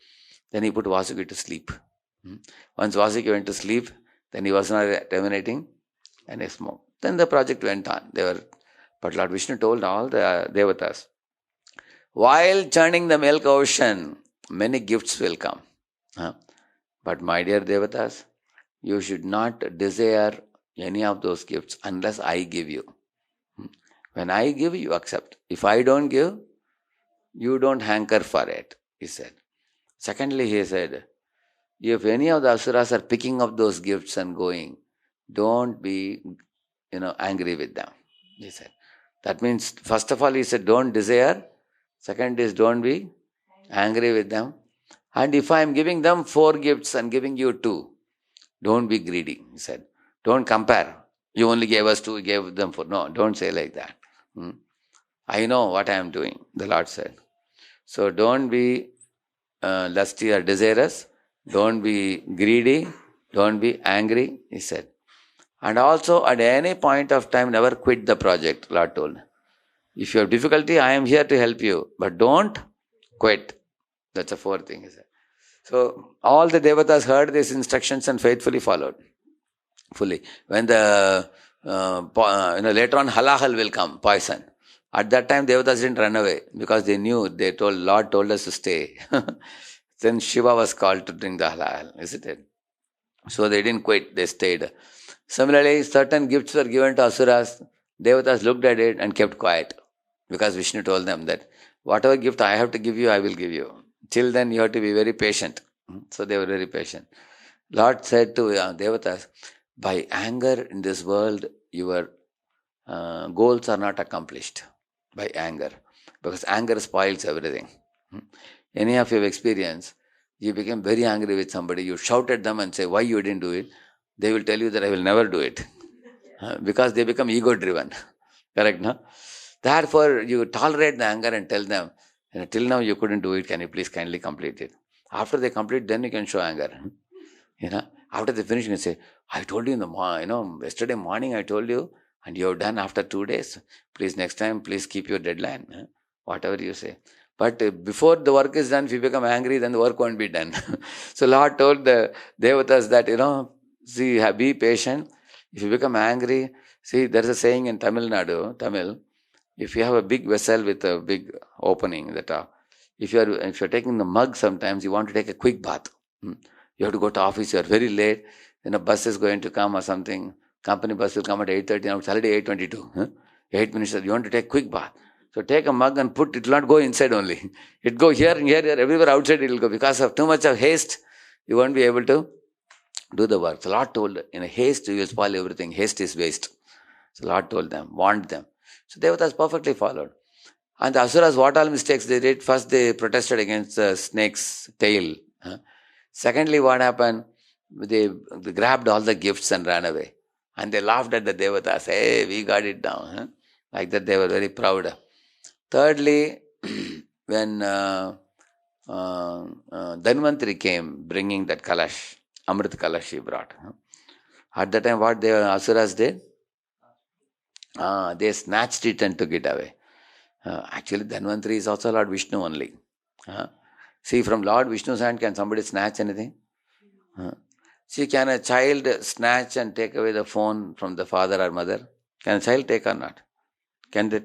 [SPEAKER 1] Then he put Vasuki to sleep. Once Vasuki went to sleep, then he was not emanating any smoke. Then the project went on. But Lord Vishnu told all the devatas, while churning the milk ocean, many gifts will come. But my dear devatas, you should not desire any of those gifts unless I give you. When I give, you accept. If I don't give, you don't hanker for it, he said. Secondly, he said, if any of the asuras are picking up those gifts and going, don't be, angry with them, he said. That means, first of all, he said, don't desire. Second is, don't be angry with them. And if I am giving them 4 gifts and giving you 2, don't be greedy, he said. Don't compare. You only gave us 2, gave them 4. No, don't say like that. I know what I am doing, the Lord said. So don't be lusty or desirous. Don't be greedy. Don't be angry, he said. And also at any point of time, never quit the project, Lord told. If you have difficulty, I am here to help you. But don't quit. That's the 4th thing, he said. So all the devatas heard these instructions and faithfully followed. Fully. When later on halahal will come, poison. At that time, devatas didn't run away because they knew, Lord told us to stay. Then Shiva was called to drink the halal, isn't it? So they didn't quit, they stayed. Similarly, certain gifts were given to asuras. Devatas looked at it and kept quiet because Vishnu told them that whatever gift I have to give you, I will give you. Till then, you have to be very patient. So they were very patient. Lord said to devatas, by anger in this world, your goals are not accomplished. By anger. Because anger spoils everything. Any of you have experienced, you became very angry with somebody, you shout at them and say, why you didn't do it? They will tell you that I will never do it. Because they become ego-driven. Correct, no? Therefore, you tolerate the anger and tell them, till now you couldn't do it, can you please kindly complete it? After they complete, then you can show anger. After they finish, you can say, I told you in the morning, yesterday morning I told you, and you have done after 2 days. Please, next time, please keep your deadline. Whatever you say. But before the work is done, if you become angry, then the work won't be done. So Lord told the devatas that, be patient. If you become angry, there is a saying in Tamil, if you have a big vessel with a big opening, if you're taking the mug sometimes, you want to take a quick bath. You have to go to office, you are very late, then a bus is going to come or something, company bus will come at 8:30, now it's already 8:22. 8 minutes, you want to take quick bath. So take a mug and put, it will not go inside only. It go here and here, everywhere outside it will go. Because of too much of haste, you won't be able to do the work. So Lord told, in a haste you will spoil everything. Haste is waste. So Lord told them, warned them. So Devatas perfectly followed. And the Asuras, what all mistakes they did? First they protested against the snake's tail. Secondly, what happened? They grabbed all the gifts and ran away. And they laughed at the Devatas. Hey, we got it down. Like that they were very proud. Thirdly, when Dhanvantari came bringing that kalash, Amrit kalash he brought. At that time, what the Asuras did? They snatched it and took it away. Actually, Dhanvantari is also Lord Vishnu only. See, from Lord Vishnu's hand, can somebody snatch anything? See, can a child snatch and take away the phone from the father or mother? Can a child take or not? Can they?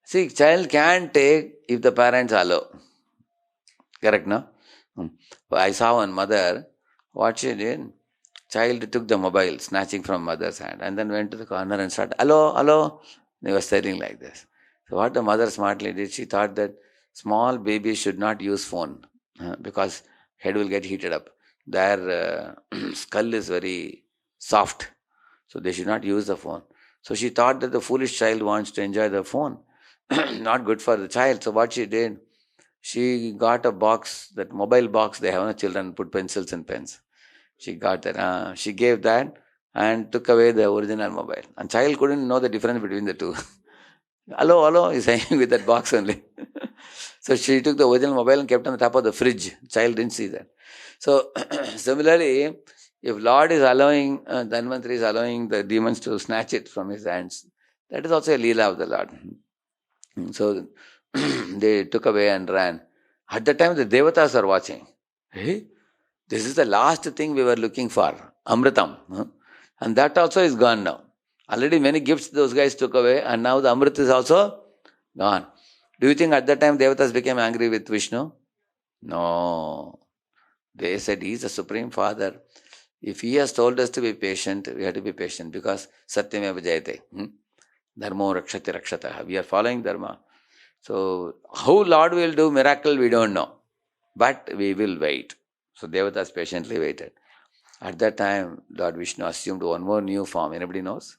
[SPEAKER 1] See, child can take if the parents allow. Correct, no? I saw one mother, what she did, child took the mobile, snatching from mother's hand, and then went to the corner and started, hello, hello. They were staring like this. So what the mother smartly did, she thought that small babies should not use phone because head will get heated up. Their skull is very soft, so they should not use the phone. So she thought that the foolish child wants to enjoy the phone. Not good for the child. So what she did, she got a box, that mobile box they have, children put pencils and pens. She got that. She gave that and took away the original mobile. And child couldn't know the difference between the two. Hello, hello, he's saying with that box only. So she took the original mobile and kept on the top of the fridge. Child didn't see that. So similarly, if Lord is allowing, Dhanvantari is allowing the demons to snatch it from his hands, that is also a leela of the Lord. So they took away and ran. At that time, the Devatas are watching. Hey, this is the last thing we were looking for, Amritam. And that also is gone now. Already many gifts those guys took away, and now the Amrit is also gone. Do you think at that time Devatas became angry with Vishnu? No. They said he is the Supreme Father. If he has told us to be patient, we have to be patient because Satyameva Jayate. Dharmo Rakshati Rakshataha. We are following Dharma. So, how Lord will do miracle, we don't know. But we will wait. So, Devatas patiently waited. At that time, Lord Vishnu assumed one more new form. Anybody knows?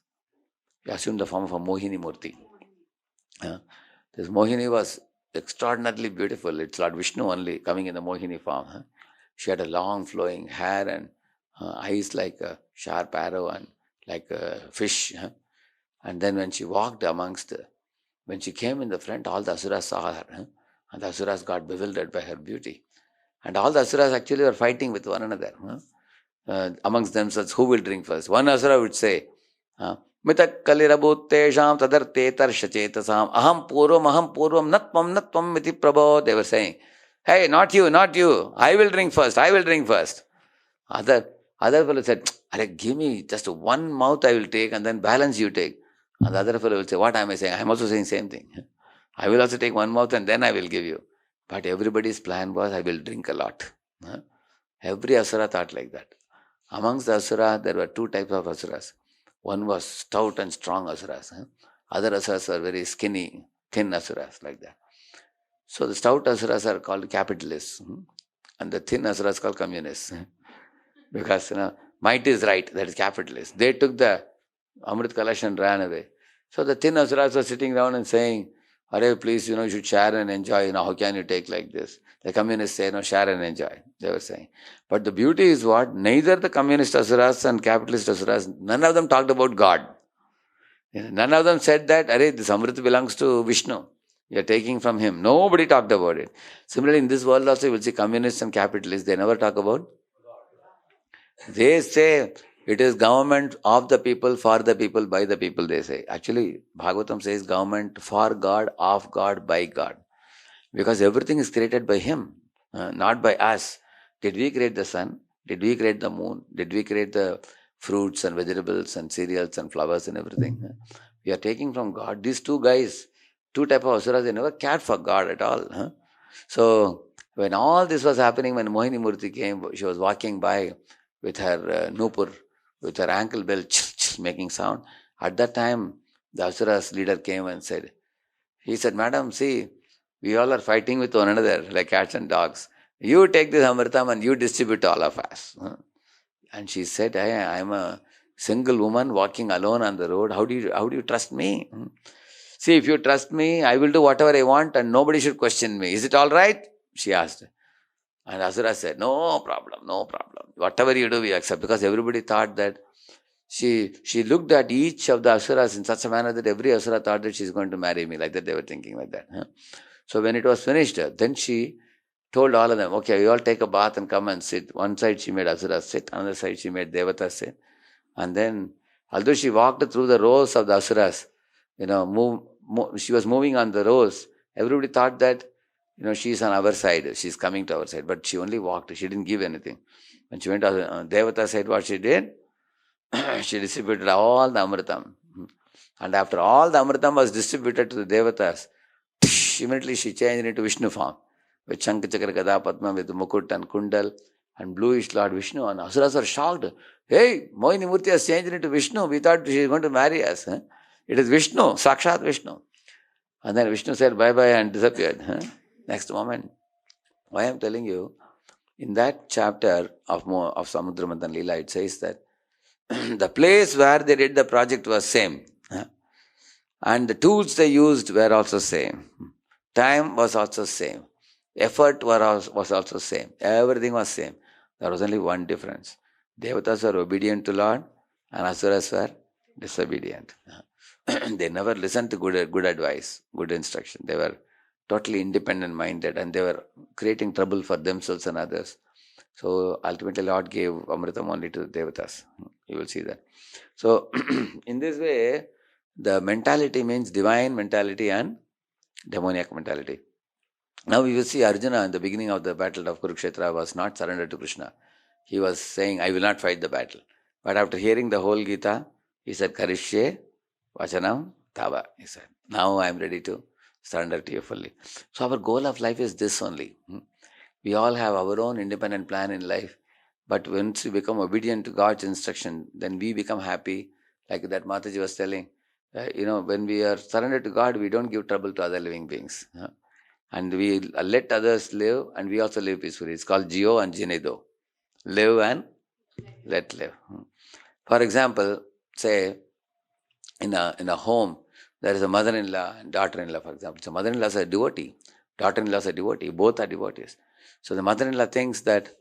[SPEAKER 1] He assumed the form of a Mohini Murti. This Mohini was extraordinarily beautiful. It's Lord Vishnu only coming in the Mohini form. She had a long flowing hair and eyes like a sharp arrow and like a fish. And then when she walked when she came in the front, all the Asuras saw her. And the Asuras got bewildered by her beauty. And all the Asuras actually were fighting with one another. Amongst themselves, who will drink first? One Asura would say, Mitak kalirabhuttesham tadartetar shachetasam aham purvam natvam miti prabho. They were saying, hey, not you, I will drink first. Other fellow said, give me just one mouth I will take and then balance you take. And the other fellow will say, what am I saying? I am also saying same thing. I will also take one mouth and then I will give you. But everybody's plan was, I will drink a lot. Every Asura thought like that. Amongst the Asura, there were two types of Asuras. One was stout and strong Asuras. Other Asuras were very skinny, thin Asuras like that. So the stout Asuras are called capitalists. And the thin Asuras called communists. Because might is right, that is capitalist. They took the Amrit Kalash and ran away. So the thin Asuras were sitting down and saying, Hare, please, you should share and enjoy. How can you take like this? The communists say, share and enjoy, they were saying. But the beauty is what? Neither the communist Asuras and capitalist Asuras, none of them talked about God. None of them said that, this Amrit belongs to Vishnu. You are taking from him. Nobody talked about it. Similarly, in this world also, you will see communists and capitalists, they never talk about. They say it is government of the people, for the people, by the people, they say. Actually, Bhagavatam says government for God, of God, by God. Because everything is created by Him, not by us. Did we create the sun? Did we create the moon? Did we create the fruits and vegetables and cereals and flowers and everything? We are taking from God. These two guys, two type of asuras, they never cared for God at all. So, when all this was happening, when Mohini Murti came, she was walking by with her nupur, with her ankle bell, making sound. At that time, The Asuras leader came and said, he said, Madam, see, we all are fighting with one another like cats and dogs. You take this Amritam and you distribute to all of us. And she said, I am a single woman walking alone on the road. How do you trust me? See, if you trust me, I will do whatever I want and nobody should question me. Is it all right? She asked. And Asura said, no problem, no problem. Whatever you do, we accept. Because everybody thought that she looked at each of the Asuras in such a manner that every Asura thought that she's going to marry me. Like that, they were thinking like that. So when it was finished, then she told all of them, okay, you all take a bath and come and sit. One side she made Asuras sit, another side she made Devatas sit. And then, although she walked through the rows of the Asuras, she was moving on the rows. Everybody thought that, she's on our side, she's coming to our side. But she only walked, she didn't give anything. When she went to Devata side, what she did? She distributed all the Amritam. And after all the Amritam was distributed to the Devatas, immediately she changed into Vishnu form. With Shankha Chakra Gada Padma, with Mukut and Kundal and bluish Lord Vishnu. And Asuras were shocked. Hey, Mohini Murti has changed into Vishnu. We thought she is going to marry us. It is Vishnu, Sakshat Vishnu. And then Vishnu said bye-bye and disappeared. Next moment. Why I am telling you, in that chapter of Samudra Manthan Leela, it says that the place where they did the project was same. And the tools they used were also same. Time was also same. Effort was also same. Everything was same. There was only one difference. Devatas were obedient to Lord and Asuras were disobedient. They never listened to good advice, good instruction. They were totally independent minded and they were creating trouble for themselves and others. So ultimately Lord gave Amritam only to the Devatas. You will see that. So in this way, the mentality means divine mentality and demoniac mentality. Now we will see Arjuna in the beginning of the battle of Kurukshetra was not surrendered to Krishna. He was saying, I will not fight the battle. But after hearing the whole Gita, he said, Karishye Vachanam Tava. He said, now I am ready to surrender to you fully. So our goal of life is this only. We all have our own independent plan in life. But once we become obedient to God's instruction, then we become happy. Like that Mataji was telling, when we are surrendered to God, we don't give trouble to other living beings. And we let others live and we also live peacefully. It's called Jio and Jinedo. Live and let live. For example, say in a home, there is a mother-in-law and daughter-in-law, for example. So mother-in-law is a devotee, daughter-in-law is a devotee, both are devotees. So the mother-in-law thinks that,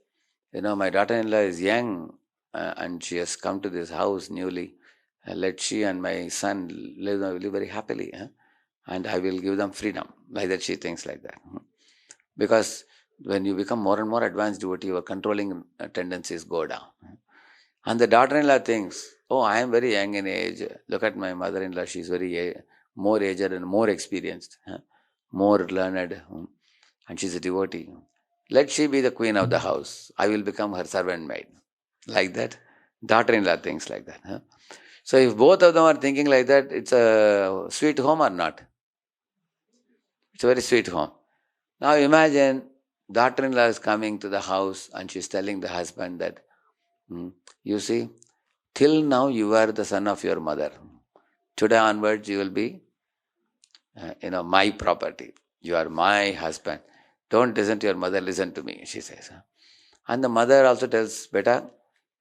[SPEAKER 1] my daughter-in-law is young and she has come to this house newly. Let she and my son live very happily. And I will give them freedom. Like that she thinks like that. Because when you become more and more advanced devotee, your controlling tendencies go down. And the daughter-in-law thinks, oh, I am very young in age. Look at my mother-in-law, she is very more aged and more experienced, more learned, and she is a devotee. Let she be the queen of the house. I will become her servant maid. Like that, daughter-in-law thinks like that. So if both of them are thinking like that, it's a sweet home or not? It's a very sweet home. Now imagine daughter-in-law is coming to the house and she's telling the husband that, you see, till now you were the son of your mother. Today onwards you will be, my property. You are my husband. Don't listen to your mother, listen to me, she says. And the mother also tells, beta,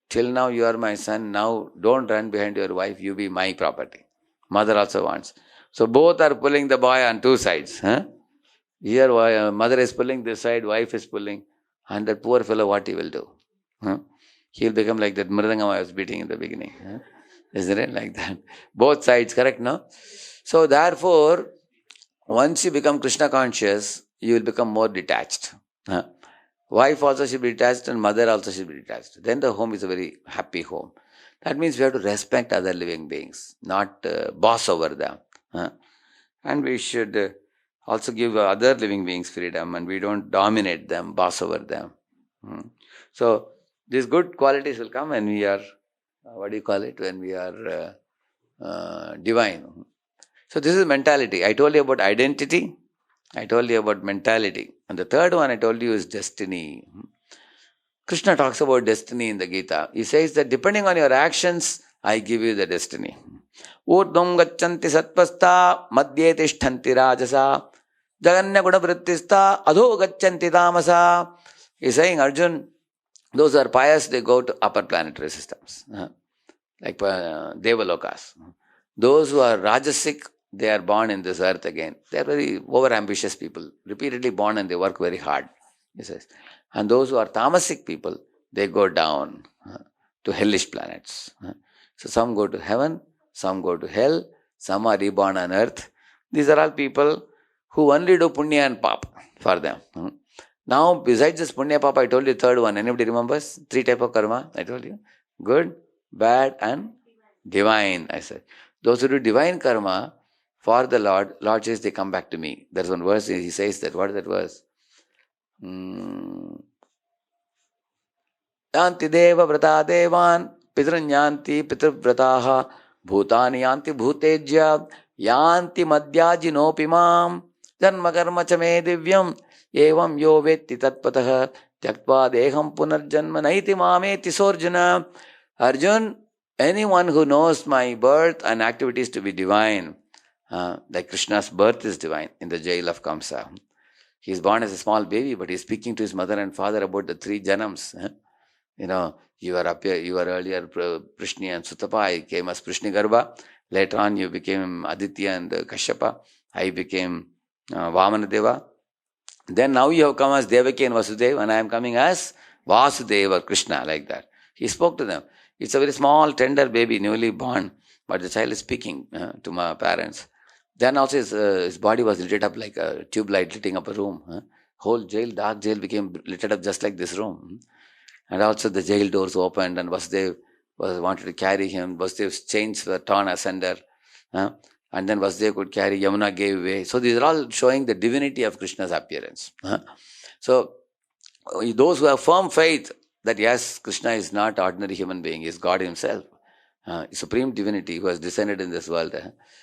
[SPEAKER 1] till now you are my son, now don't run behind your wife, you be my property. Mother also wants. So both are pulling the boy on two sides. Here mother is pulling this side, wife is pulling. And that poor fellow, what he will do? He'll become like that Mridangam I was beating in the beginning. Isn't it like that? Both sides, correct, no? So therefore, once you become Krishna conscious, you will become more detached. Wife also should be detached and mother also should be detached. Then the home is a very happy home. That means we have to respect other living beings, not boss over them. And we should also give other living beings freedom and we don't dominate them, boss over them. So these good qualities will come when we are, when we are divine. So this is mentality. I told you about identity. I told you about mentality. And the third one I told you is destiny. Krishna talks about destiny in the Gita. He says that depending on your actions, I give you the destiny. Urdhvam gachanti satvastha madhye tishtanti rajasa jaganya gunavrittistha adho gachanti tamasa. He's saying, Arjun, those who are pious, they go to upper planetary systems, like Devalokas. Those who are rajasic, they are born in this earth again. They are very over-ambitious people, repeatedly born and they work very hard, he says. And those who are tamasic people, they go down to hellish planets. So some go to heaven, some go to hell, some are reborn on earth. These are all people who only do punya and pap for them. Now, besides this punya papa, I told you third one. Anybody remembers? 3 type of karma, I told you. Good, bad and divine, I said. Those who do divine karma for the Lord says they come back to me. There's one verse, he says that. What is that verse? Yanti deva vrata devan, pitranyanti pitrvrataha, bhutani yanti bhutejya, yanti madhyajinopimam, janma karma chame divyam, evam yo vetti tatpatah, tyaktva deham punarjanma naiti mameti sorjuna. Arjun, anyone who knows my birth and activities to be divine, like Krishna's birth is divine in the jail of Kamsa. He is born as a small baby, but he is speaking to his mother and father about the 3 janams. You were earlier Prishni and Sutapa. I came as Prishni Garbha. Later on, you became Aditya and Kashyapa. I became Vamanadeva. Then now you have come as Devaki and Vasudeva, and I am coming as Vasudeva, Krishna, like that. He spoke to them. It's a very small, tender baby, newly born, but the child is speaking to my parents. Then also his body was lit up like a tube light lighting up a room. Whole jail, dark jail became lit up just like this room. And also the jail doors opened and Vasudeva wanted to carry him. Vasudev's chains were torn asunder. And then Vasudeva could carry, Yamuna gave way. So these are all showing the divinity of Krishna's appearance. So those who have firm faith that yes, Krishna is not ordinary human being, he is God himself, supreme divinity who has descended in this world.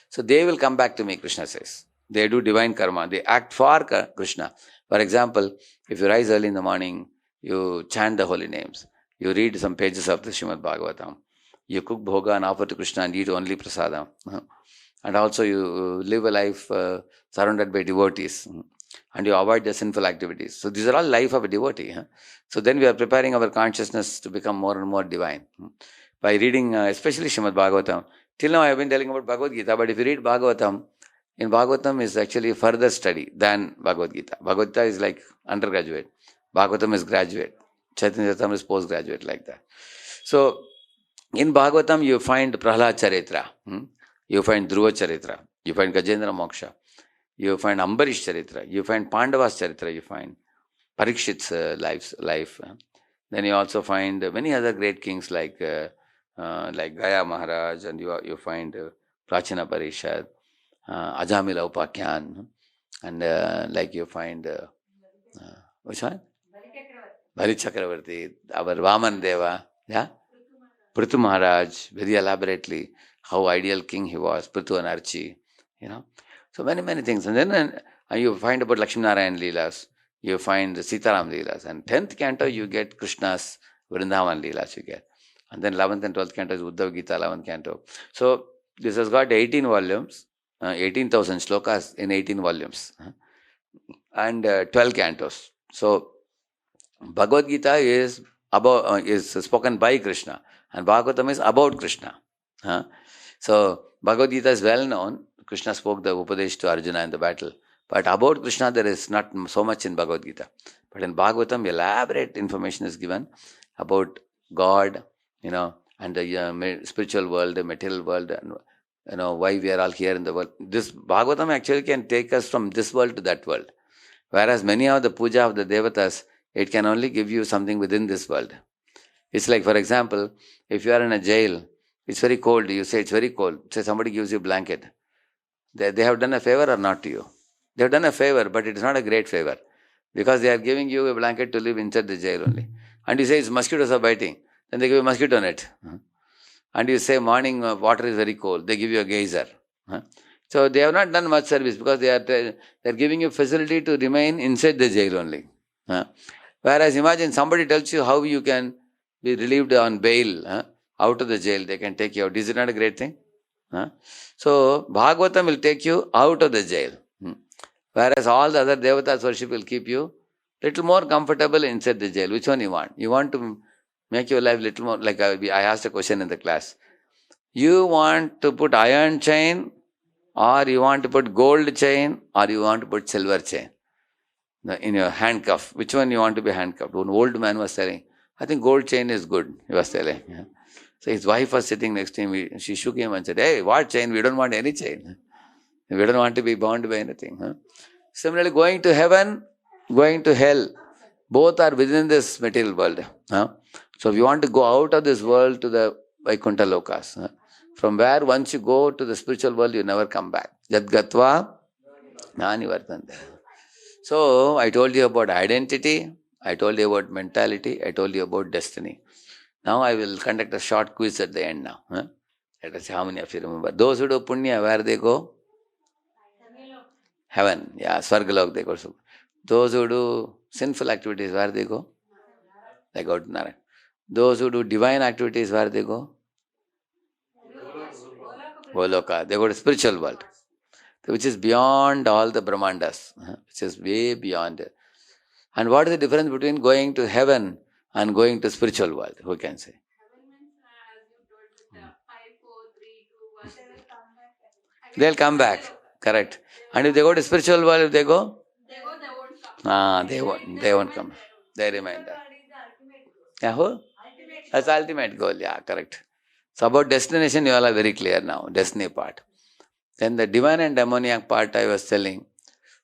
[SPEAKER 1] So they will come back to me, Krishna says. They do divine karma. They act for Krishna. For example, if you rise early in the morning, you chant the holy names. You read some pages of the Srimad Bhagavatam. You cook bhoga and offer to Krishna and eat only prasadam. And also you live a life surrounded by devotees. And you avoid the sinful activities. So these are all life of a devotee. So then we are preparing our consciousness to become more and more divine. By reading especially Srimad Bhagavatam. Till now I have been telling about Bhagavad Gita, but if you read Bhagavatam, in Bhagavatam is actually a further study than Bhagavad Gita. Bhagavad Gita is like undergraduate. Bhagavatam is graduate. Chaitanya Charitamrita is postgraduate, like that. So in Bhagavatam you find Prahlad Charitra, you find Dhruva Charitra, you find Gajendra Moksha, you find Ambarish Charitra, you find Pandavas Charitra, you find Parikshit's life. Then you also find many other great kings like Gaya Maharaj, and you find Prachina Parishad, Ajamila Upakyan, and like you find which one? Bali Chakravarti, our Vaman Deva, yeah? Prithu Maharaj, very elaborately, how ideal king he was, Prithu and Archi, So many, many things. And then you find about Lakshmi Narayan Leelas, you find Sitaram Leelas. And 10th canto, you get Krishna's Vrindavan Leelas, you get. And then 11th and 12th canto is Uddhav Gita, 11th canto. So this has got 18 volumes, 18,000 shlokas in 18 volumes, and 12 cantos. So Bhagavad Gita is spoken by Krishna, and Bhagavatam is about Krishna. So Bhagavad Gita is well known. Krishna spoke the Upadesh to Arjuna in the battle. But about Krishna there is not so much in Bhagavad Gita. But in Bhagavatam elaborate information is given about God, and the spiritual world, the material world, and why we are all here in the world. This Bhagavatam actually can take us from this world to that world. Whereas many of the puja of the devatas, it can only give you something within this world. It's like, for example, if you are in a jail, it's very cold, you say it's very cold. Say somebody gives you a blanket. They have done a favor or not to you? They have done a favor, but it is not a great favor. Because they are giving you a blanket to live inside the jail only. And you say it's mosquitoes are biting. Then they give you a mosquito net. And you say morning water is very cold. They give you a geyser. So they have not done much service because they are giving you facility to remain inside the jail only. Whereas imagine somebody tells you how you can be relieved on bail out of the jail. They can take you out. Is it not a great thing? Huh? So Bhagavatam will take you out of the jail. Whereas all the other devatas worship will keep you little more comfortable inside the jail. Which one you want? You want to make your life little more, like I asked a question in the class. You want to put iron chain, or you want to put gold chain, or you want to put silver chain in your handcuff? Which one you want to be handcuffed? One old man was telling, I think gold chain is good, he was telling. Yeah. So his wife was sitting next to him. She shook him and said, hey, what chain? We don't want any chain. We don't want to be bound by anything. Huh? Similarly, going to heaven, going to hell, both are within this material world. Huh? So if you want to go out of this world to the Vaikuntha Lokas, huh? From where once you go to the spiritual world, you never come back. Yad gatva nani vartante. So I told you about identity, I told you about mentality, I told you about destiny. Now I will conduct a short quiz at the end now. Huh? Let us see how many of you remember. Those who do punya, where they go? Heaven. Yeah, Swargalok they go. Those who do sinful activities, where they go? They go to Narayan. Those who do divine activities, where they go? Goloka. They go to spiritual world, which is beyond all the Brahmandas, which is way beyond. And what is the difference between going to heaven and going to spiritual world? Who can say? They'll come back. Correct. And if they go to spiritual world, if they go? They won't come. They remain there. Yeah, who? That's the ultimate goal. Yeah, correct. So about destination, you all are very clear now. Destiny part. Then the divine and demoniac part I was telling.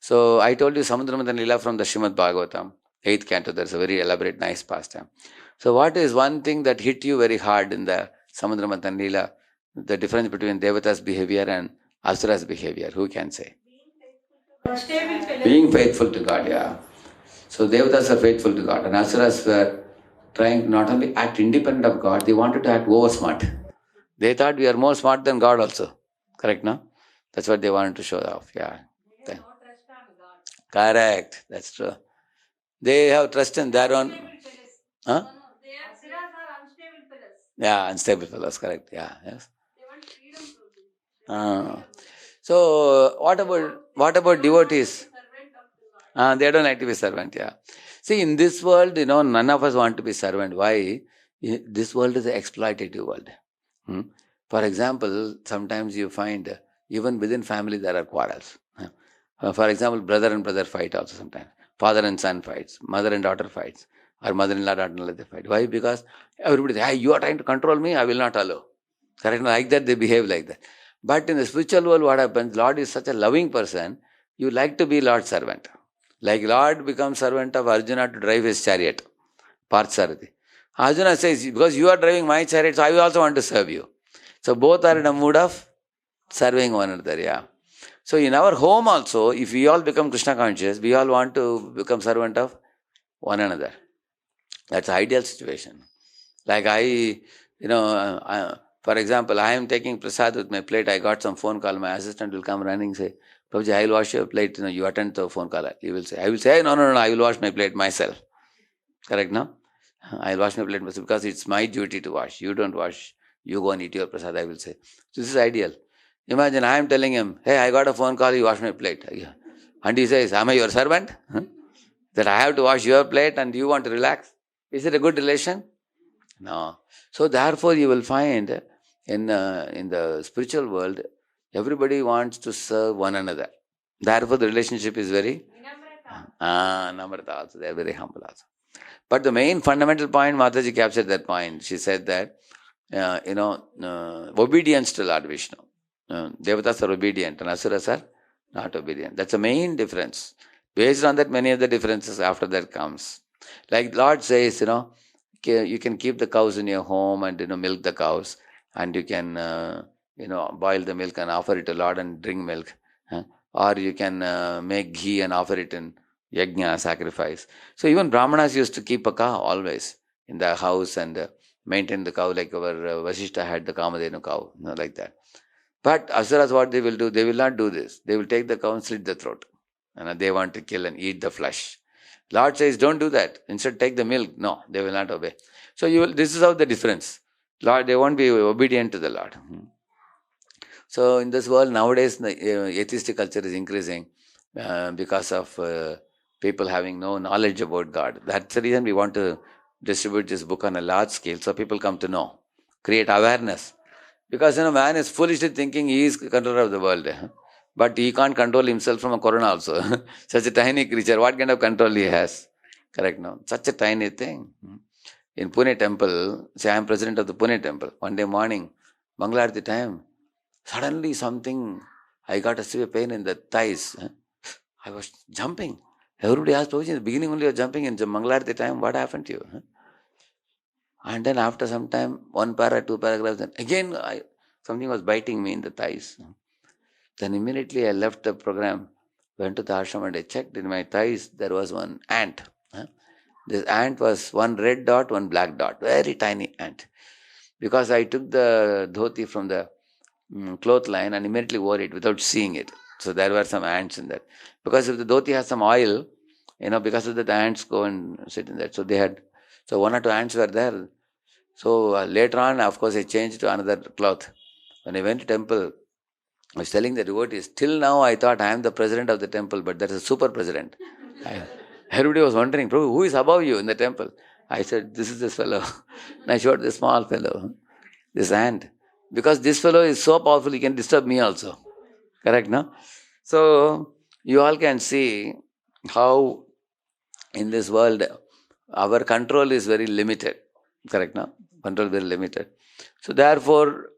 [SPEAKER 1] So I told you Samudramathan Leela from the Srimad Bhagavatam, 8th canto. There's a very elaborate, nice pastime. So what is one thing that hit you very hard in the Samudramathan Leela? The difference between Devata's behavior and Asura's behavior. Who can say? Being faithful to God, yeah. So Devatas are faithful to God, and Asuras were trying to not only act independent of God, they wanted to act over smart. They thought we are more smart than God also. Correct, no? That's what they wanted to show off, yeah. Correct, that's true. They have trust in their own. Huh? Yeah, unstable fellows, correct, yeah, yes. So what about devotees? They don't like to be servant, yeah. See, in this world, none of us want to be servant. Why? This world is an exploitative world. For example, sometimes you find even within family there are quarrels. For example, brother and brother fight also sometimes. Father and son fights. Mother and daughter fights. Or mother-in-law, daughter-in-law, they fight. Why? Because everybody says, hey, you are trying to control me, I will not allow. Correct? Like that, they behave like that. But in the spiritual world, what happens? Lord is such a loving person, you like to be Lord's servant. Like Lord becomes servant of Arjuna to drive his chariot. Parthasarathi. Arjuna says, because you are driving my chariot, so I also want to serve you. So both are in a mood of serving one another, yeah. So in our home also, if we all become Krishna conscious, we all want to become servant of one another. That's the ideal situation. Like for example, I am taking prasad with my plate. I got some phone call. My assistant will come running, say, Prabhuji, I will wash your plate. You attend the phone call. He will say, I will say, hey, no, I will wash my plate myself. Correct, no? I will wash my plate myself because it's my duty to wash. You don't wash. You go and eat your prasad, I will say. So this is ideal. Imagine I am telling him, hey, I got a phone call, you wash my plate. And he says, am I your servant? That I have to wash your plate and you want to relax? Is it a good relation? No. So therefore you will find in the spiritual world, everybody wants to serve one another. Therefore the relationship is very Namrata also. They are very humble also. But the main fundamental point, Mataji captured that point. She said that, obedience to Lord Vishnu. Devatas are obedient and Asuras are not obedient. That's the main difference. Based on that, many of the differences after that comes. Like Lord says, you can keep the cows in your home and milk the cows, and you can boil the milk and offer it to Lord and drink milk, or you can make ghee and offer it in yajna, sacrifice. So even Brahmanas used to keep a cow always in their house and maintain the cow, like our Vasishta had the Kamadhenu cow, like that. But Asuras, what they will do? They will not do this. They will take the cow and slit the throat, and they want to kill and eat the flesh. Lord says, don't do that. Instead, take the milk. No, they will not obey. So this is how the difference. Lord, they won't be obedient to the Lord. So in this world nowadays, the atheistic culture is increasing because of people having no knowledge about God. That's the reason we want to distribute this book on a large scale so people come to know, create awareness. Because man is foolishly thinking he is controller of the world. But he can't control himself from a corona also. Such a tiny creature, what kind of control he has? Correct, no? Such a tiny thing. In Pune temple, say I am president of the Pune temple. One day morning, Mangalarti time, suddenly something, I got a severe pain in the thighs. I was jumping. Everybody asked, Prabhuji, in the beginning only you were jumping in Mangalarti time, what happened to you? And then after some time, one para, two paragraphs, then again something was biting me in the thighs. Then immediately I left the program, went to the ashram and I checked in my thighs, there was one ant. This ant was one red dot, one black dot, very tiny ant. Because I took the dhoti from the cloth line and immediately wore it without seeing it. So there were some ants in that. Because if the dhoti has some oil, because of that the ants go and sit in that. So so one or two ants were there. So later on, of course, I changed to another cloth. When I went to temple, I was telling the devotees, till now I thought I am the president of the temple, but there is a super president. Everybody was wondering, Prabhu, who is above you in the temple? I said, this is this fellow. And I showed this small fellow, this ant. Because this fellow is so powerful, he can disturb me also. Correct, no? So, you all can see how in this world, our control is very limited. Correct, no? Control very limited. So, therefore,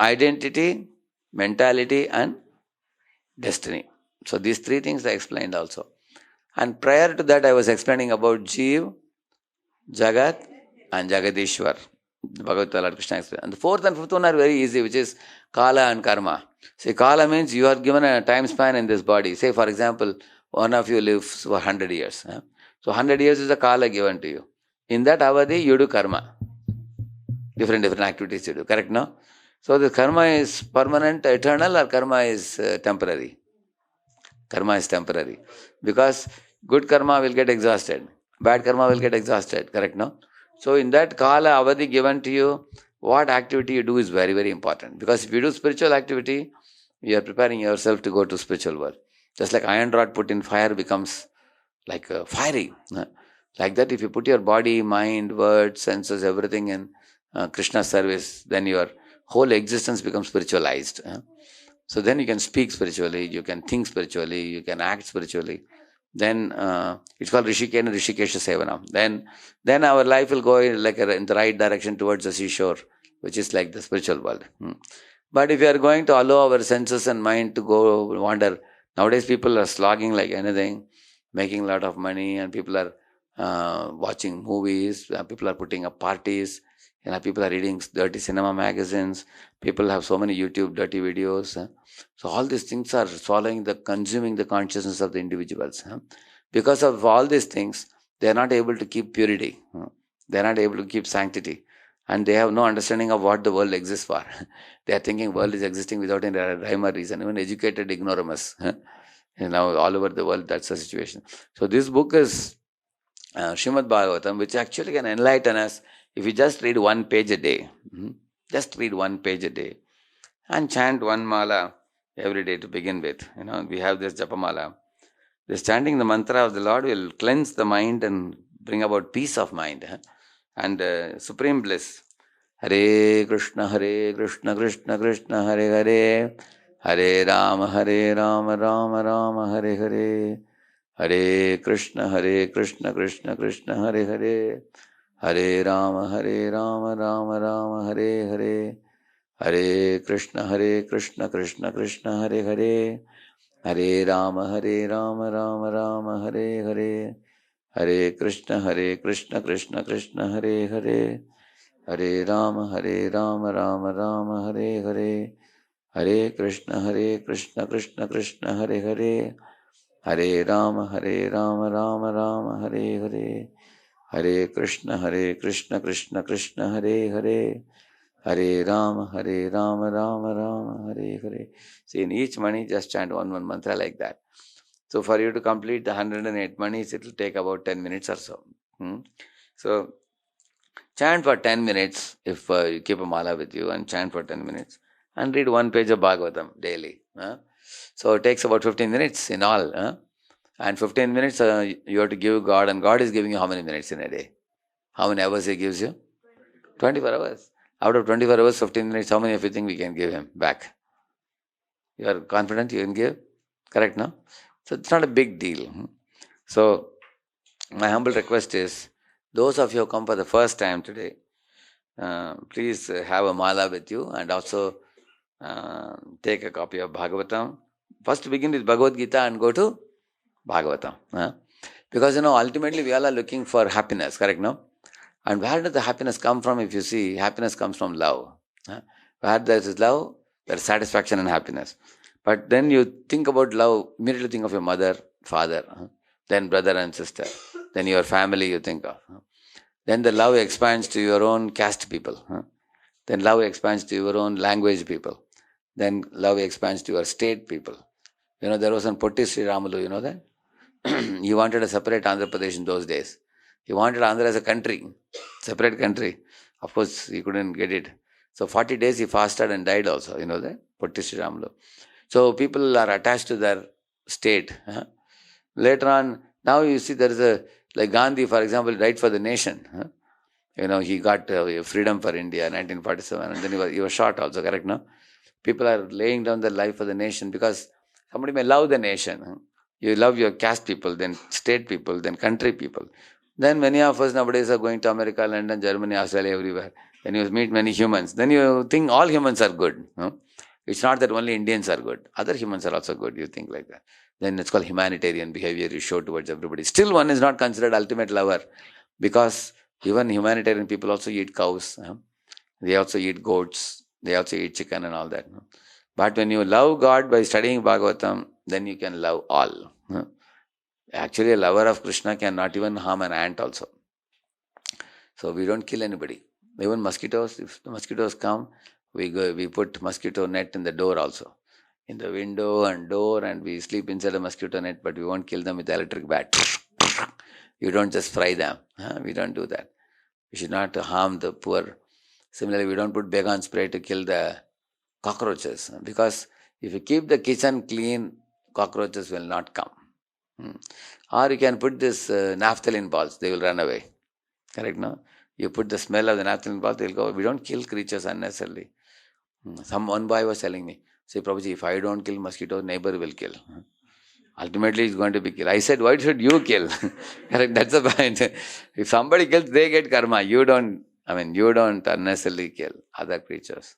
[SPEAKER 1] identity, mentality, and destiny. So, these three things I explained also. And prior to that, I was explaining about Jiva, Jagat, and Jagadishwar. Bhagavad Gita, Lord Krishna explained. And the fourth and fifth one are very easy, which is Kala and Karma. See, Kala means you are given a time span in this body. Say, for example, one of you lives for 100 years. So, 100 years is the Kala given to you. In that avadi, you do karma. Different activities you do. Correct, no? So, the karma is permanent, eternal, or karma is temporary? Karma is temporary. Because good karma will get exhausted. Bad karma will get exhausted. Correct, no? So in that kala avadhi given to you, what activity you do is very, very important. Because if you do spiritual activity, you are preparing yourself to go to spiritual world. Just like iron rod put in fire becomes like fiery. Like that, if you put your body, mind, words, senses, everything in Krishna's service, then your whole existence becomes spiritualized. So then you can speak spiritually, you can think spiritually, you can act spiritually. Then it's called Rishikena Rishikesha Sevana. Then our life will go in the right direction towards the seashore, which is like the spiritual world. But if we are going to allow our senses and mind to go wander, nowadays people are slogging like anything, making a lot of money, and people are watching movies, people are putting up parties, people are reading dirty cinema magazines, people have so many YouTube dirty videos. So all these things are consuming the consciousness of the individuals. Because of all these things, they are not able to keep purity. They are not able to keep sanctity. And they have no understanding of what the world exists for. They are thinking world is existing without any rhyme or reason. Even educated ignoramus. All over the world, that's the situation. So this book is Srimad Bhagavatam, which actually can enlighten us if you just read one page a day. Just read one page a day. And chant one mala every day to begin with. We have this japamala. This chanting the mantra of the Lord will cleanse the mind and bring about peace of mind and supreme bliss. Hare Krishna, Krishna Krishna, Hare Hare, Hare Rama, Rama Rama, Hare Hare, Hare Krishna, Krishna Krishna, Hare Hare, Hare Rama, Rama Rama, Hare Hare, Hare Krishna, Krishna Krishna, Hare Hare, Hare Rama, Rama Rama, Hare Hare, Hare Krishna, Krishna Krishna, Hare Hare, Hare Rama, Rama Rama, Hare Hare, Hare Krishna, Krishna Krishna, Hare Hare, Hare Rama, Rama Rama, Hare Hare, Hare Krishna, Krishna Hare Hare, Hare Rama, Rama Rama, Hare Hare. See, in each mani, just chant one mantra like that. So for you to complete the 108 manis, it will take about 10 minutes or so. So chant for 10 minutes if you keep a mala with you and chant for 10 minutes. and read one page of Bhagavatam daily. So it takes about 15 minutes in all. And 15 minutes you have to give God, and God is giving you how many minutes in a day? How many hours He gives you? 24 hours. Out of 24 hours, 15 minutes, how many of you think we can give Him back? You are confident you can give? Correct, no? So it's not a big deal. So my humble request is, those of you who come for the first time today, please have a mala with you, and also take a copy of Bhagavatam. First begin with Bhagavad Gita and go to Bhagavatam. Because ultimately we all are looking for happiness, correct, no? And where does the happiness come from? If you see, happiness comes from love. Where there is love, there is satisfaction and happiness. But then you think about love, immediately think of your mother, father, then brother and sister, then your family you think of. Then the love expands to your own caste people. Then love expands to your own language people. Then love expands to your state people. There was one Potti Sri Ramulu, you know that? He wanted to separate Andhra Pradesh in those days. He wanted Andhra as a country, separate country. Of course, he couldn't get it. So 40 days he fasted and died also, you know that? Potti Sri Ramulu. So people are attached to their state. Later on, now you see there is like Gandhi, for example, died for the nation. He got freedom for India, 1947, and then he was shot also, correct, no? People are laying down their life for the nation because somebody may love the nation. You love your caste people, then state people, then country people. Then many of us nowadays are going to America, London, Germany, Australia, everywhere. Then you meet many humans. Then you think all humans are good. It's not that only Indians are good. Other humans are also good, you think like that. Then it's called humanitarian behavior you show towards everybody. Still one is not considered ultimate lover, because even humanitarian people also eat cows. They also eat goats. They also eat chicken and all that. But when you love God by studying Bhagavatam, then you can love all. Actually, a lover of Krishna cannot even harm an ant also. So we don't kill anybody. Even mosquitoes, if the mosquitoes come, we put mosquito net in the door also. In the window and door, and we sleep inside a mosquito net, but we won't kill them with the electric bat. You don't just fry them. We don't do that. We should not harm the poor. Similarly, we don't put Began spray to kill the cockroaches, because if you keep the kitchen clean, cockroaches will not come. Or you can put this naphthalene balls, they will run away. Correct, no? You put the smell of the naphthalene balls, they will go. We don't kill creatures unnecessarily. One boy was telling me, say, Prabhuji, if I don't kill mosquito, neighbor will kill. Ultimately, it's going to be killed. I said, why should you kill? Correct, that's the point. If somebody kills, they get karma. You don't unnecessarily kill other creatures.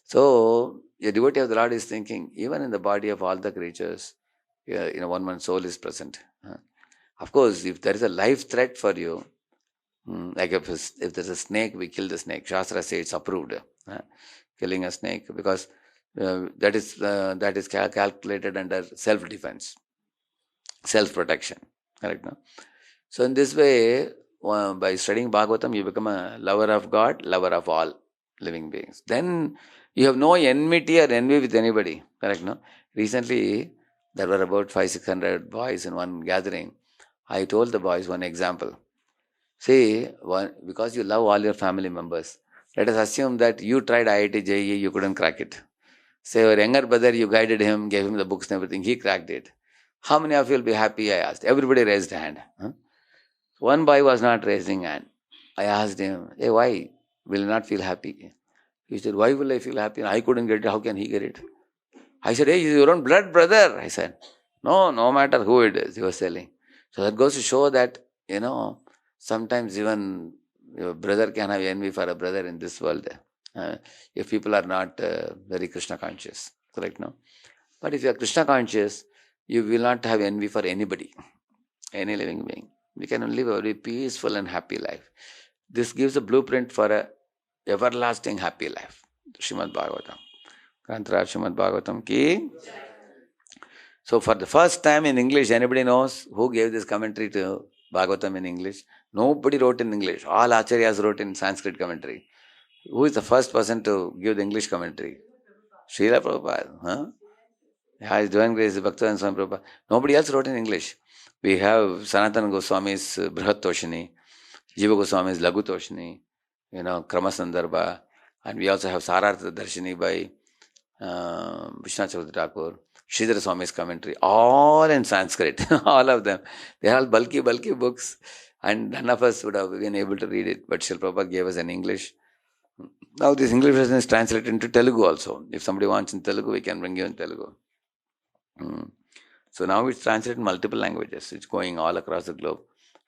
[SPEAKER 1] So, a devotee of the Lord is thinking, even in the body of all the creatures, one soul is present. Of course, if there is a life threat for you, like if there's a snake, we kill the snake. Shastra says it's approved, killing a snake, because that is calculated under self-defense, self-protection. Correct, no? So in this way, by studying Bhagavatam, you become a lover of God, lover of all living beings. Then you have no enmity or envy with anybody. Correct, no? Recently, there were about 500-600 boys in one gathering. I told the boys one example. See, because you love all your family members, let us assume that you tried IIT JEE, you couldn't crack it. Say your younger brother, you guided him, gave him the books and everything, he cracked it. How many of you will be happy? I asked. Everybody raised a hand. One boy was not raising hand. I asked him, hey, why will you not feel happy? He said, why will I feel happy? I couldn't get it. How can he get it? I said, hey, he's your own blood brother. I said, no matter who it is, he was telling. So that goes to show that, sometimes even your brother can have envy for a brother in this world. If people are not very Krishna conscious. Correct, no? But if you are Krishna conscious, you will not have envy for anybody, any living being. We can live a very peaceful and happy life. This gives a blueprint for a everlasting happy life. Srimad Bhagavatam. Kantra Srimad Bhagavatam ki. So for the first time in English, anybody knows who gave this commentary to Bhagavatam in English? Nobody wrote in English. All acharyas wrote in Sanskrit commentary. Who is the first person to give the English commentary? Srila Prabhupada. Yeah, he's doing this, Bhaktivedanta Swami Prabhupada. Nobody else wrote in English. We have Sanatana Goswami's Brihat Toshini, Jiva Goswami's Laghu Toshini, Krama Sandarbha, And we also have Sarartha Darshini by Vishwanath Chaudhary Thakur, Sridhar Swami's commentary, all in Sanskrit, all of them. They are all bulky books, and none of us would have been able to read it. But Srila Prabhupada gave us an English. Now this English version is translated into Telugu also. If somebody wants in Telugu, we can bring you in Telugu. So now it's translated in multiple languages. It's going all across the globe.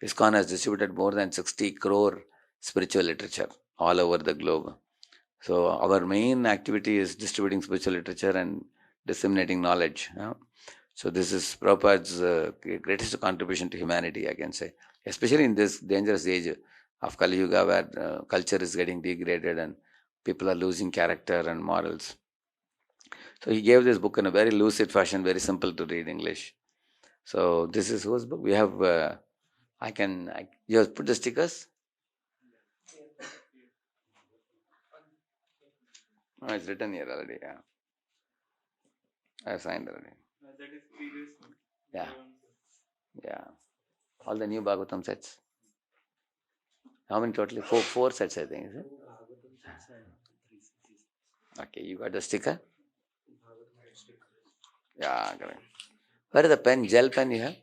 [SPEAKER 1] ISKCON has distributed more than 60 crore spiritual literature all over the globe. So our main activity is distributing spiritual literature and disseminating knowledge. So this is Prabhupada's greatest contribution to humanity, I can say. Especially in this dangerous age of Kali Yuga, where culture is getting degraded and people are losing character and morals. So he gave this book in a very lucid fashion, very simple to read English. So this is whose book? We have, you have put the stickers? Oh, it's written here already, yeah. I have signed already.
[SPEAKER 3] That is previous.
[SPEAKER 1] Yeah. Yeah. All the new Bhagavatam sets. How many totally? Four sets, I think, is it? Okay, you got the sticker? Yeah, correct. Where is the pen? Gel pen you have?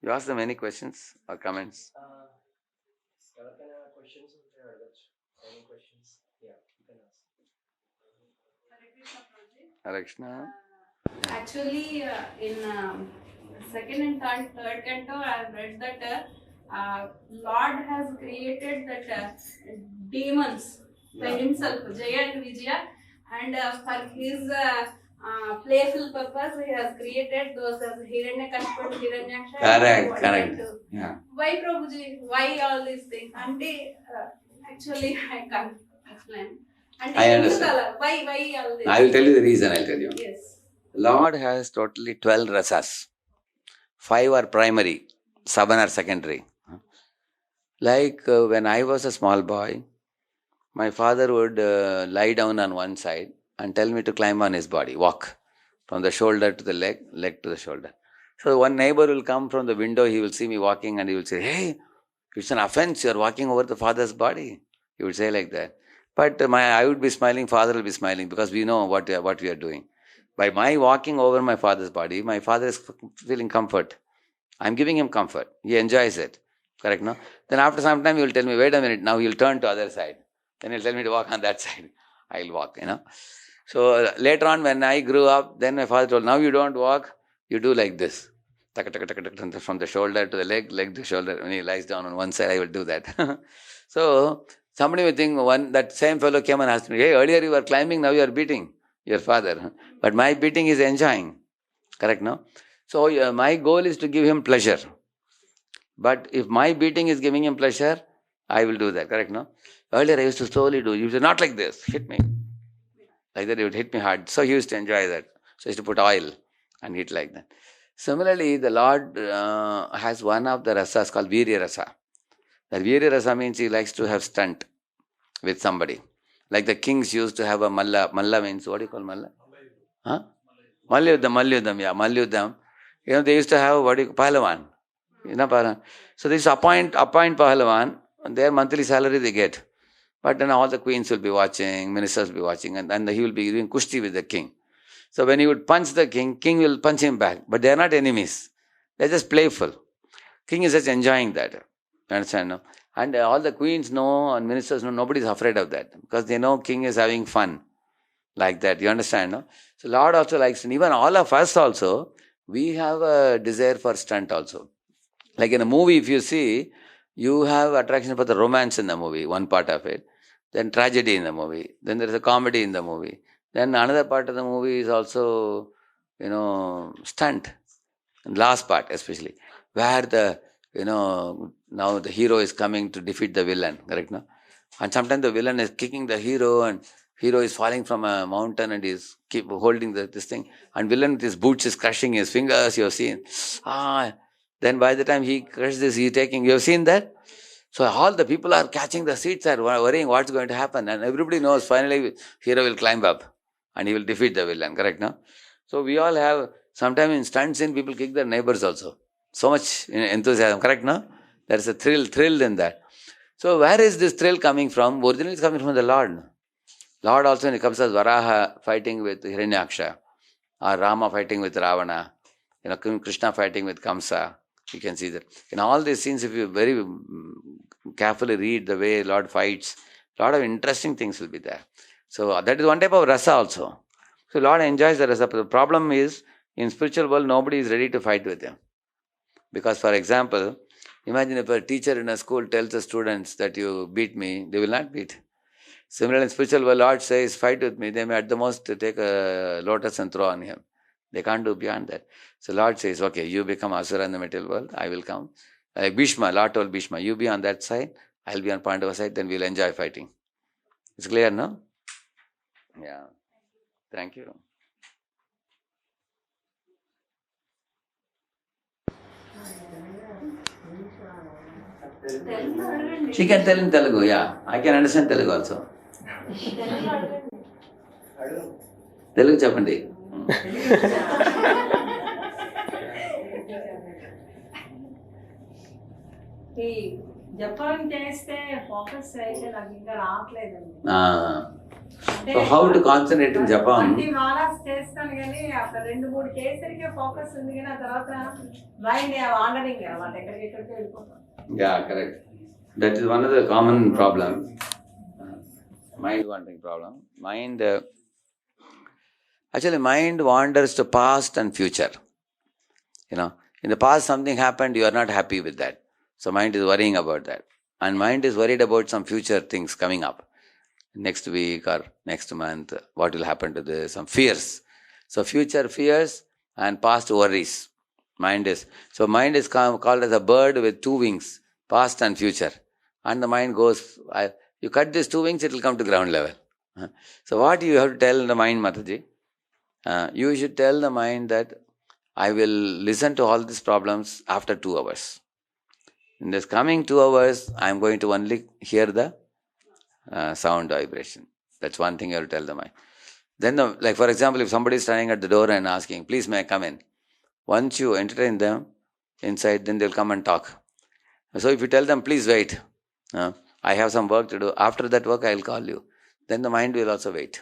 [SPEAKER 1] You ask them any questions or comments?
[SPEAKER 3] Questions? Any questions? Yeah, you can ask.
[SPEAKER 1] Hare Krishna.
[SPEAKER 2] Actually, in second and third canto, I have read that Lord has created that demons by himself, Jaya and Vijaya, and for his playful purpose, he has created those as Hiranyakashipu and Hiranyaksha.
[SPEAKER 1] Correct. Yeah.
[SPEAKER 2] Why Prabhuji? Why all these things? And actually, I can't explain. And
[SPEAKER 1] I understand.
[SPEAKER 2] Why all this?
[SPEAKER 1] I will tell you the reason. I'll tell you.
[SPEAKER 2] Yes.
[SPEAKER 1] Lord has totally 12 rasas. 5 are primary, 7 are secondary. Like when I was a small boy, my father would lie down on one side and tell me to climb on his body, walk from the shoulder to the leg to the shoulder. So one neighbor will come from the window, he will see me walking and he will say, "Hey, it's an offense, you are walking over the father's body." He would say like that. But I would be smiling, father will be smiling, because we know what we are doing. By my walking over my father's body, my father is feeling comfort. I'm giving him comfort. He enjoys it. Correct, no? Then after some time, he will tell me, "Wait a minute, now he'll turn to other side." Then he'll tell me to walk on that side. I'll walk, So later on, when I grew up, then my father told, "Now you don't walk, you do like this. From the shoulder to the leg to the shoulder." When he lies down on one side, I will do that. So somebody will think, that same fellow came and asked me, "Hey, earlier you were climbing, now you are beating your father." But my beating is enjoying. Correct, no? So my goal is to give him pleasure. But if my beating is giving him pleasure, I will do that. Correct, no? Earlier I used to slowly do. He used to not like this, hit me. Like that he would hit me hard. So he used to enjoy that. So he used to put oil and hit like that. Similarly, the Lord has one of the rasas called Virya Rasa. That Virya Rasa means he likes to have stunt with somebody. Like the kings used to have a Malla. Malla means, what do you call Malla? Huh? Mallyuddham, yeah, Mallyuddham. They used to have, Pahlavan. Pahlavan. So they used to appoint Pahlavan, and their monthly salary they get. But then all the queens will be watching, ministers will be watching, and he will be doing kushti with the king. So when he would punch the king will punch him back. But they are not enemies. They are just playful. King is just enjoying that. You understand? No? And all the queens know and ministers know, nobody is afraid of that. Because they know king is having fun. Like that. You understand? No? So Lord also likes, and even all of us also, we have a desire for stunt also. Like in a movie, if you see, you have attraction for the romance in the movie, one part of it. Then tragedy in the movie. Then there is a comedy in the movie. Then another part of the movie is also, stunt. And last part especially, where now the hero is coming to defeat the villain, correct, no? And sometimes the villain is kicking the hero and hero is falling from a mountain and is keep holding this thing. And villain with his boots is crushing his fingers, you have seen. Then by the time he crushes this, you have seen that? So all the people are catching the seats, are worrying what's going to happen. And everybody knows finally hero will climb up and he will defeat the villain, correct, no? So we all have, sometimes in stunt scene, people kick their neighbors also. So much enthusiasm, correct, no? There's a thrill in that. So where is this thrill coming from? Originally it's coming from the Lord. Lord also, when it comes as Varaha fighting with Hiranyaksha, or Rama fighting with Ravana, Krishna fighting with Kamsa, you can see that. In all these scenes, if you very carefully read the way Lord fights, a lot of interesting things will be there. So that is one type of rasa also. So Lord enjoys the rasa. The problem is, in spiritual world, nobody is ready to fight with him. Because, for example, imagine if a teacher in a school tells the students that you beat me, they will not beat. Similarly, in spiritual world, Lord says, fight with me. They may at the most take a lotus and throw on him. They can't do beyond that. So Lord says, okay, you become Asura in the material world, I will come. Like Bhishma, Lord told Bhishma, you be on that side, I'll be on Pandava side, then we'll enjoy fighting. It's clear, no? Yeah. Thank you. She can tell in Telugu, yeah. I can understand Telugu also. Telugu చెప్పండి.
[SPEAKER 4] ఈ జపం చేస్తే focus అయితే నాకు ఇంకా రావట్లేదండి.
[SPEAKER 1] So how to concentrate in Japan?
[SPEAKER 4] అన్ని మాలాస్ చేస్తాను కానీ అక్కడ 2-3 చేసరికి ఫోకస్ ఉంది కానీ ఆ తర్వాత మైండ్ వాండరింగ్ అన్నమాట, ఎక్కడికి వెళ్ళిపోతాం.
[SPEAKER 1] Yeah, correct. That is one of the common problem. Mind wandering problem. Actually mind wanders to past and future. In the past something happened, you are not happy with that. So mind is worrying about that. And mind is worried about some future things coming up. Next week or next month, what will happen to this? Some fears. So future fears and past worries. Mind is called as a bird with 2 wings, past and future. And the mind goes, you cut these 2 wings, it will come to ground level. So what you have to tell the mind, Mataji? You should tell the mind that I will listen to all these problems after 2 hours. In this coming 2 hours, I am going to only hear the sound vibration. That's one thing you have to tell the mind. Then, like for example, if somebody is standing at the door and asking, please may I come in? Once you entertain them inside, then they'll come and talk. So if you tell them, please wait, I have some work to do. After that work, I will call you. Then the mind will also wait.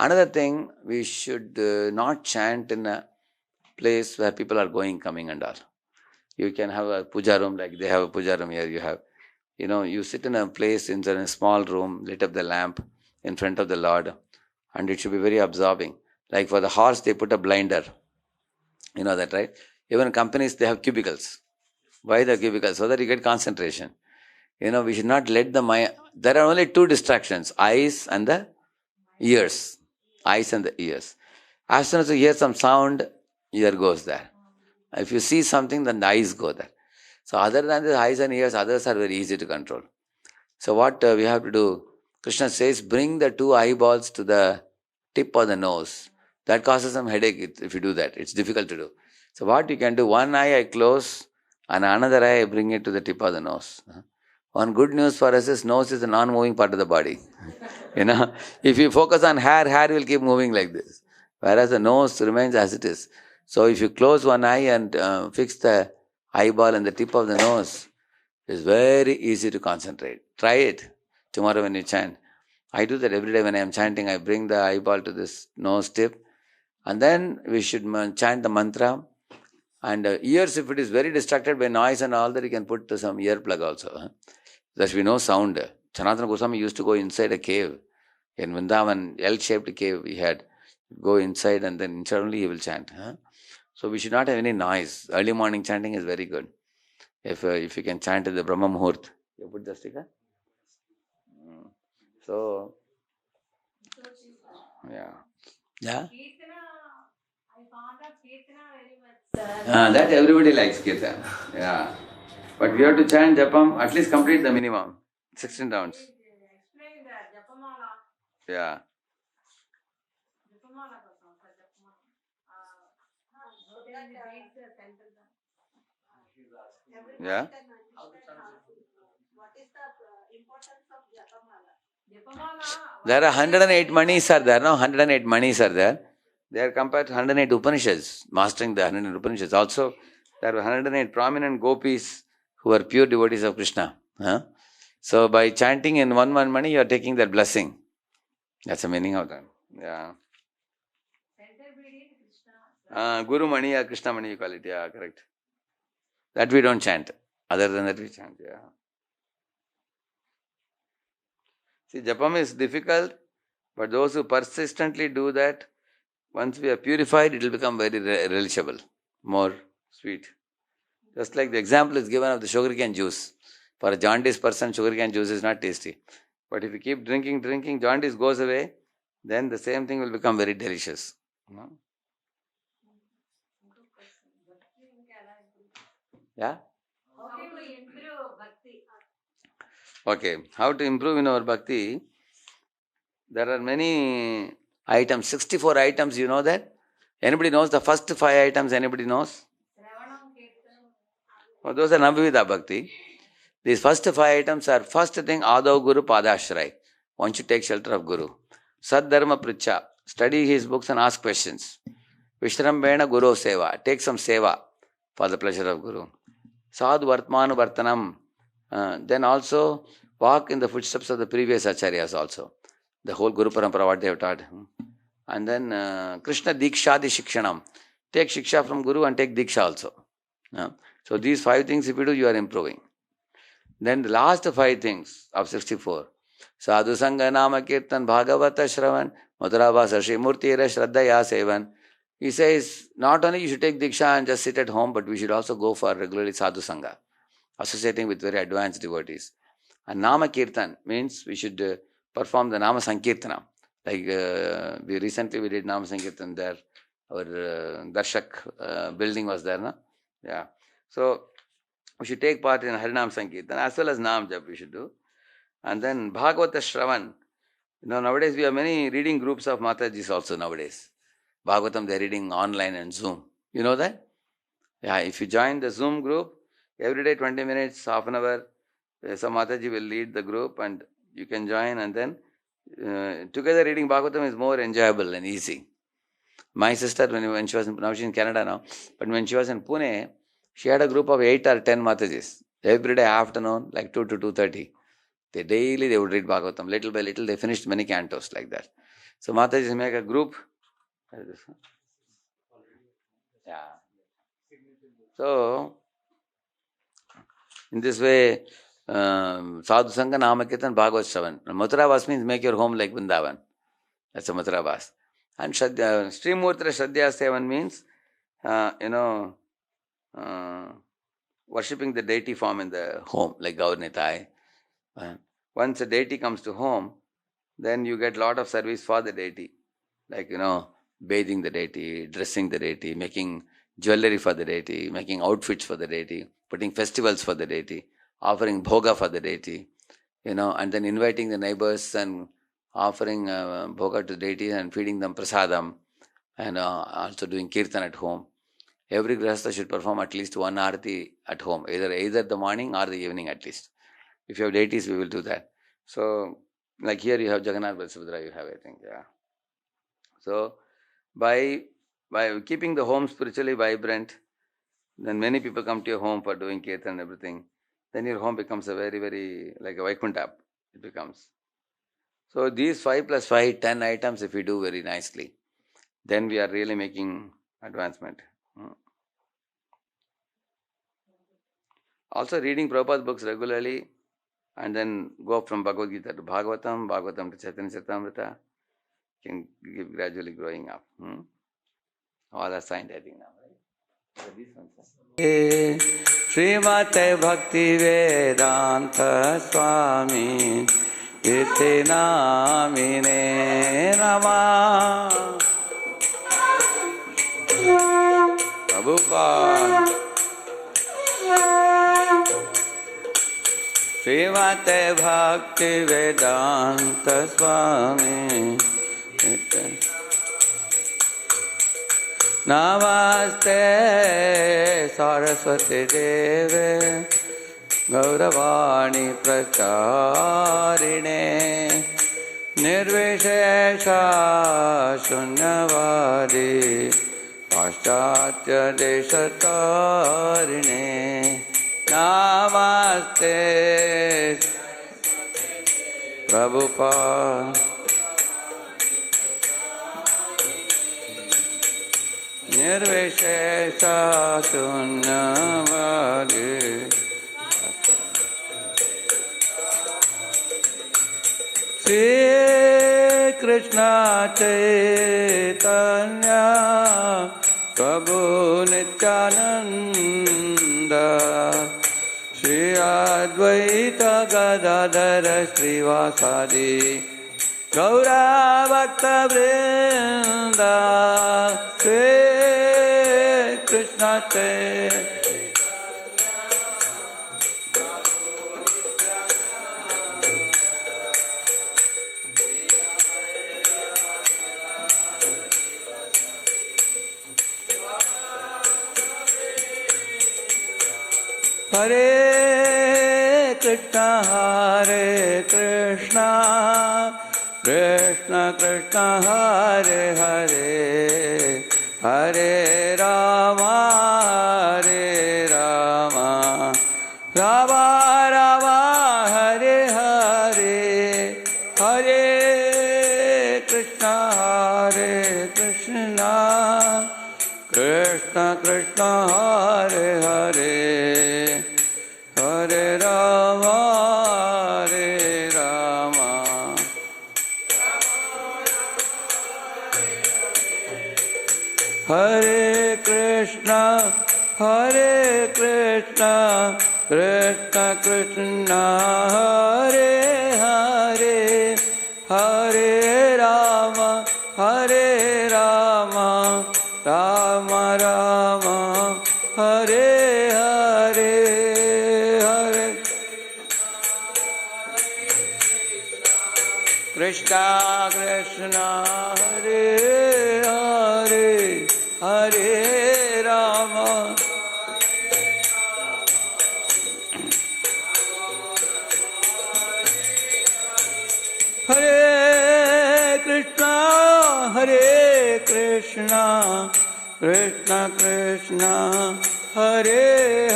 [SPEAKER 1] Another thing, we should not chant in a place where people are going, coming and all. You can have a puja room, like they have a puja room here. You have, you sit in a place, in a small room, lit up the lamp in front of the Lord, and it should be very absorbing. Like for the horse, they put a blinder. You know that, right? Even companies, they have cubicles. Why the cubicles? So that you get concentration. We should not let the mind. There are only 2 distractions, eyes and the ears. Eyes and the ears. As soon as you hear some sound, ear goes there. If you see something, then the eyes go there. So other than the eyes and ears, others are very easy to control. So what we have to do, Krishna says, bring the 2 eyeballs to the tip of the nose. That causes some headache if you do that. It's difficult to do. So what you can do, one eye I close and another eye I bring it to the tip of the nose. One good news for us is nose is a non-moving part of the body. If you focus on hair will keep moving like this. Whereas the nose remains as it is. So if you close one eye and fix the eyeball and the tip of the nose, it's very easy to concentrate. Try it tomorrow when you chant. I do that every day when I am chanting. I bring the eyeball to this nose tip, and then we should chant the mantra. And ears, if it is very distracted by noise and all that, you can put some earplug also. There should be no sound. Sanatana Goswami used to go inside a cave. In Vrindavan, L-shaped cave he had. Go inside and then internally he will chant. So we should not have any noise. Early morning chanting is very good. If you can chant at the Brahma Muhurt. You put the sticker? So, yeah. Yeah?
[SPEAKER 4] I found out Kirtana very much.
[SPEAKER 1] That everybody likes Kirtan. Yeah. But we have to chant Japam, at least complete the minimum. 16 rounds.
[SPEAKER 4] Explain the Japamala.
[SPEAKER 1] Yeah.
[SPEAKER 4] Japamala కోసం sir Japamala.
[SPEAKER 1] Yeah.
[SPEAKER 4] What is the importance of Japamala? Japamala.
[SPEAKER 1] There are 108 manis are there, no? 108 manis are there. They are compared to 108 Upanishads, mastering the 108 Upanishads. Also, There are 108 prominent gopis who are pure devotees of Krishna. So by chanting in one mani, you are taking that blessing. That's the meaning of that. Yeah. Guru Mani or Krishna Mani you call it. Yeah, correct. That we don't chant. Other than that we chant. Yeah. See, Japam is difficult, but those who persistently do that, once we are purified, it will become very relishable, more sweet. Just like the example is given of the sugarcane juice. For a jaundice person, sugarcane juice is not tasty. But if you keep drinking, jaundice goes away, then the same thing will become very delicious. Yeah? Okay, how to improve in our bhakti? There are many items, 64 items, you know that? Anybody knows the first 5 items? Anybody knows? Oh, those are Navavida Bhakti. These first 5 items are, first thing, Adav Guru Padashray. Once you take shelter of Guru. Sad Dharma Pricha. Study his books and ask questions. Vishrambena Guru Seva. Take some seva for the pleasure of Guru. Sadhu Vartmanu Vartanam. Then also walk in the footsteps of the previous acharyas also. The whole Guru Parampara, what they have taught. And then Krishna Dikshadi Shikshanam. Take Shiksha from Guru and take Diksha also. So these 5 things if you do, you are improving. Then the last 5 things of 64. Sadhu Sangha Nama Kirtan Bhagavata Shravan Madhuravasa Shri Murti Shraddhaya Sevan. He says, not only you should take Diksha and just sit at home, but we should also go for regularly Sadhu Sangha, associating with very advanced devotees. And Nama Kirtan means we should perform the Nama Sankirtana. Like we recently did Nama Sankirtan there. Our Darshak building was there, no? Yeah. So we should take part in Harinam Sankirtan as well as Nam Jap we should do. And then Bhagavata Shravan. Nowadays we have many reading groups of Matajis also nowadays. Bhagavatam they are reading online and Zoom. You know that? Yeah, if you join the Zoom group, every day 20 minutes, half an hour, some Mataji will lead the group and you can join, and then together reading Bhagavatam is more enjoyable and easy. My sister, when she was now she's in Canada now, but when she was in Pune, she had a group of 8 or 10 Matajis. Every day afternoon, like 2 to 2:30. They would read Bhagavatam. Little by little, they finished many cantos like that. So Matajis make a group. Yeah. So, in this way, Sadhu Sangha Namakirtan Bhagavat Shravan. Mathuravas means make your home like Vrindavan. That's a Mathuravas. And Sri Murtira Shraddhya Sevan means, worshipping the deity form in the home, like Gaurnitai. Once a deity comes to home, then you get lot of service for the deity. Like, bathing the deity, dressing the deity, making jewelry for the deity, making outfits for the deity, putting festivals for the deity, offering bhoga for the deity, and then inviting the neighbors and offering bhoga to the deity and feeding them prasadam, and also doing kirtan at home. Every grahastha should perform at least 1 arati at home, either the morning or the evening at least. If you have deities, we will do that. So, like here you have Jagannath Balsubhadra, you have, I think, yeah. So, by keeping the home spiritually vibrant, then many people come to your home for doing kirtan and everything. Then your home becomes a very, very, like a Vaikuntha, it becomes. So these 5 plus 5, 10 items, if we do very nicely, then we are really making advancement. Also reading Prabhupada books regularly, and then go from Bhagavad Gita to Bhagavatam, Bhagavatam to Chaitanya Charitamrita, can give gradually growing up. All are signed, I think, now, right? So these ones are. Srimate Bhakti Vedanta Swami Iti Namine Namah Prabhupada. Srimate Bhakti Vedanta Swami Namaste Saraswati Deve Gauravani Pracharine Nirvishesha Shunyavadi पाश्चात्य देशतारिणे नमस्ते प्रभुपाद निर्विशेष शून्यवादी श्री कृष्ण चैतन्य प्रभु नित्यानंद श्री अद्वैत गदाधर श्रीवासादि गौरा भक्त वृंद श्री कृष्ण चैतन्य हरे कृष्ण कृष्ण कृष्ण हरे हरे हरे राम राम राम हरे हरे हरे कृष्ण कृष्ण कृष्ण हरे हरे हरे राम हरे कृष्ण कृष्ण कृष्ण हरे हरे हरे राम राम राम हरे हरे हरे कृष्ण कृष्ण हरे हरे हरे राम हरे कृष्ण कृष्ण कृष्ण हरे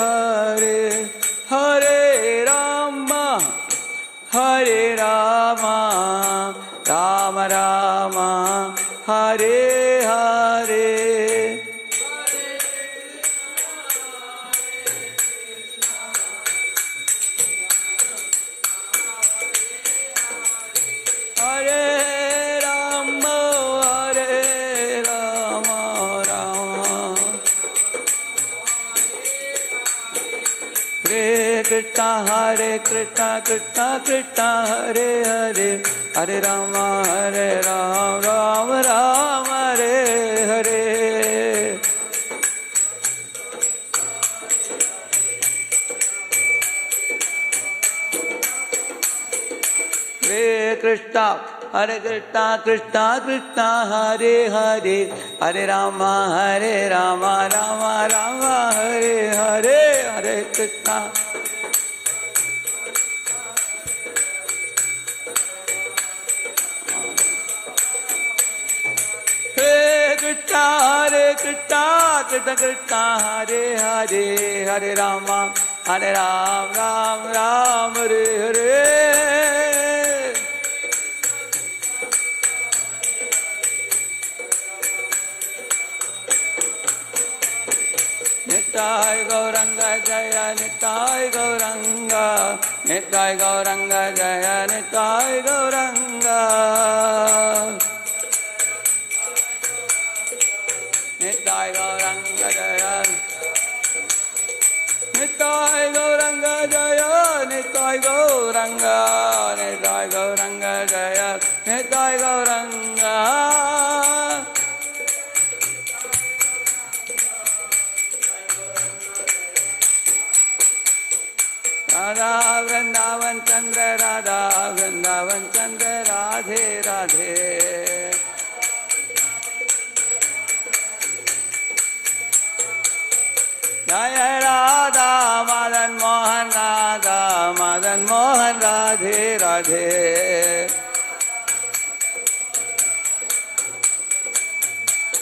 [SPEAKER 1] हरे हरे राम राम राम हरे हरे हरे राम राम हरे कृष्ण कृष्ण कृष्ण हरे हरे हरे राम राम हरे हरे कृष्ण कृष्ण कृष्ण हरे हरे हरे राम राम हरे हरे हरे कृष्ण कृष्ण कृष्ण कृष्ण हरे हरे हरे राम राम हरे हरे निताय गौरंग जय निताय गौरंग निताय गौरंग जय निताय गौरंग निताय गौरंग जय निताय गौरंग जय निताय गौरंग जय निताय गौरंग राधा वृंदावन चंद्र राधा वृंदावन चंद्र राधे राधे जय राधा मदन मोहन राधे राधे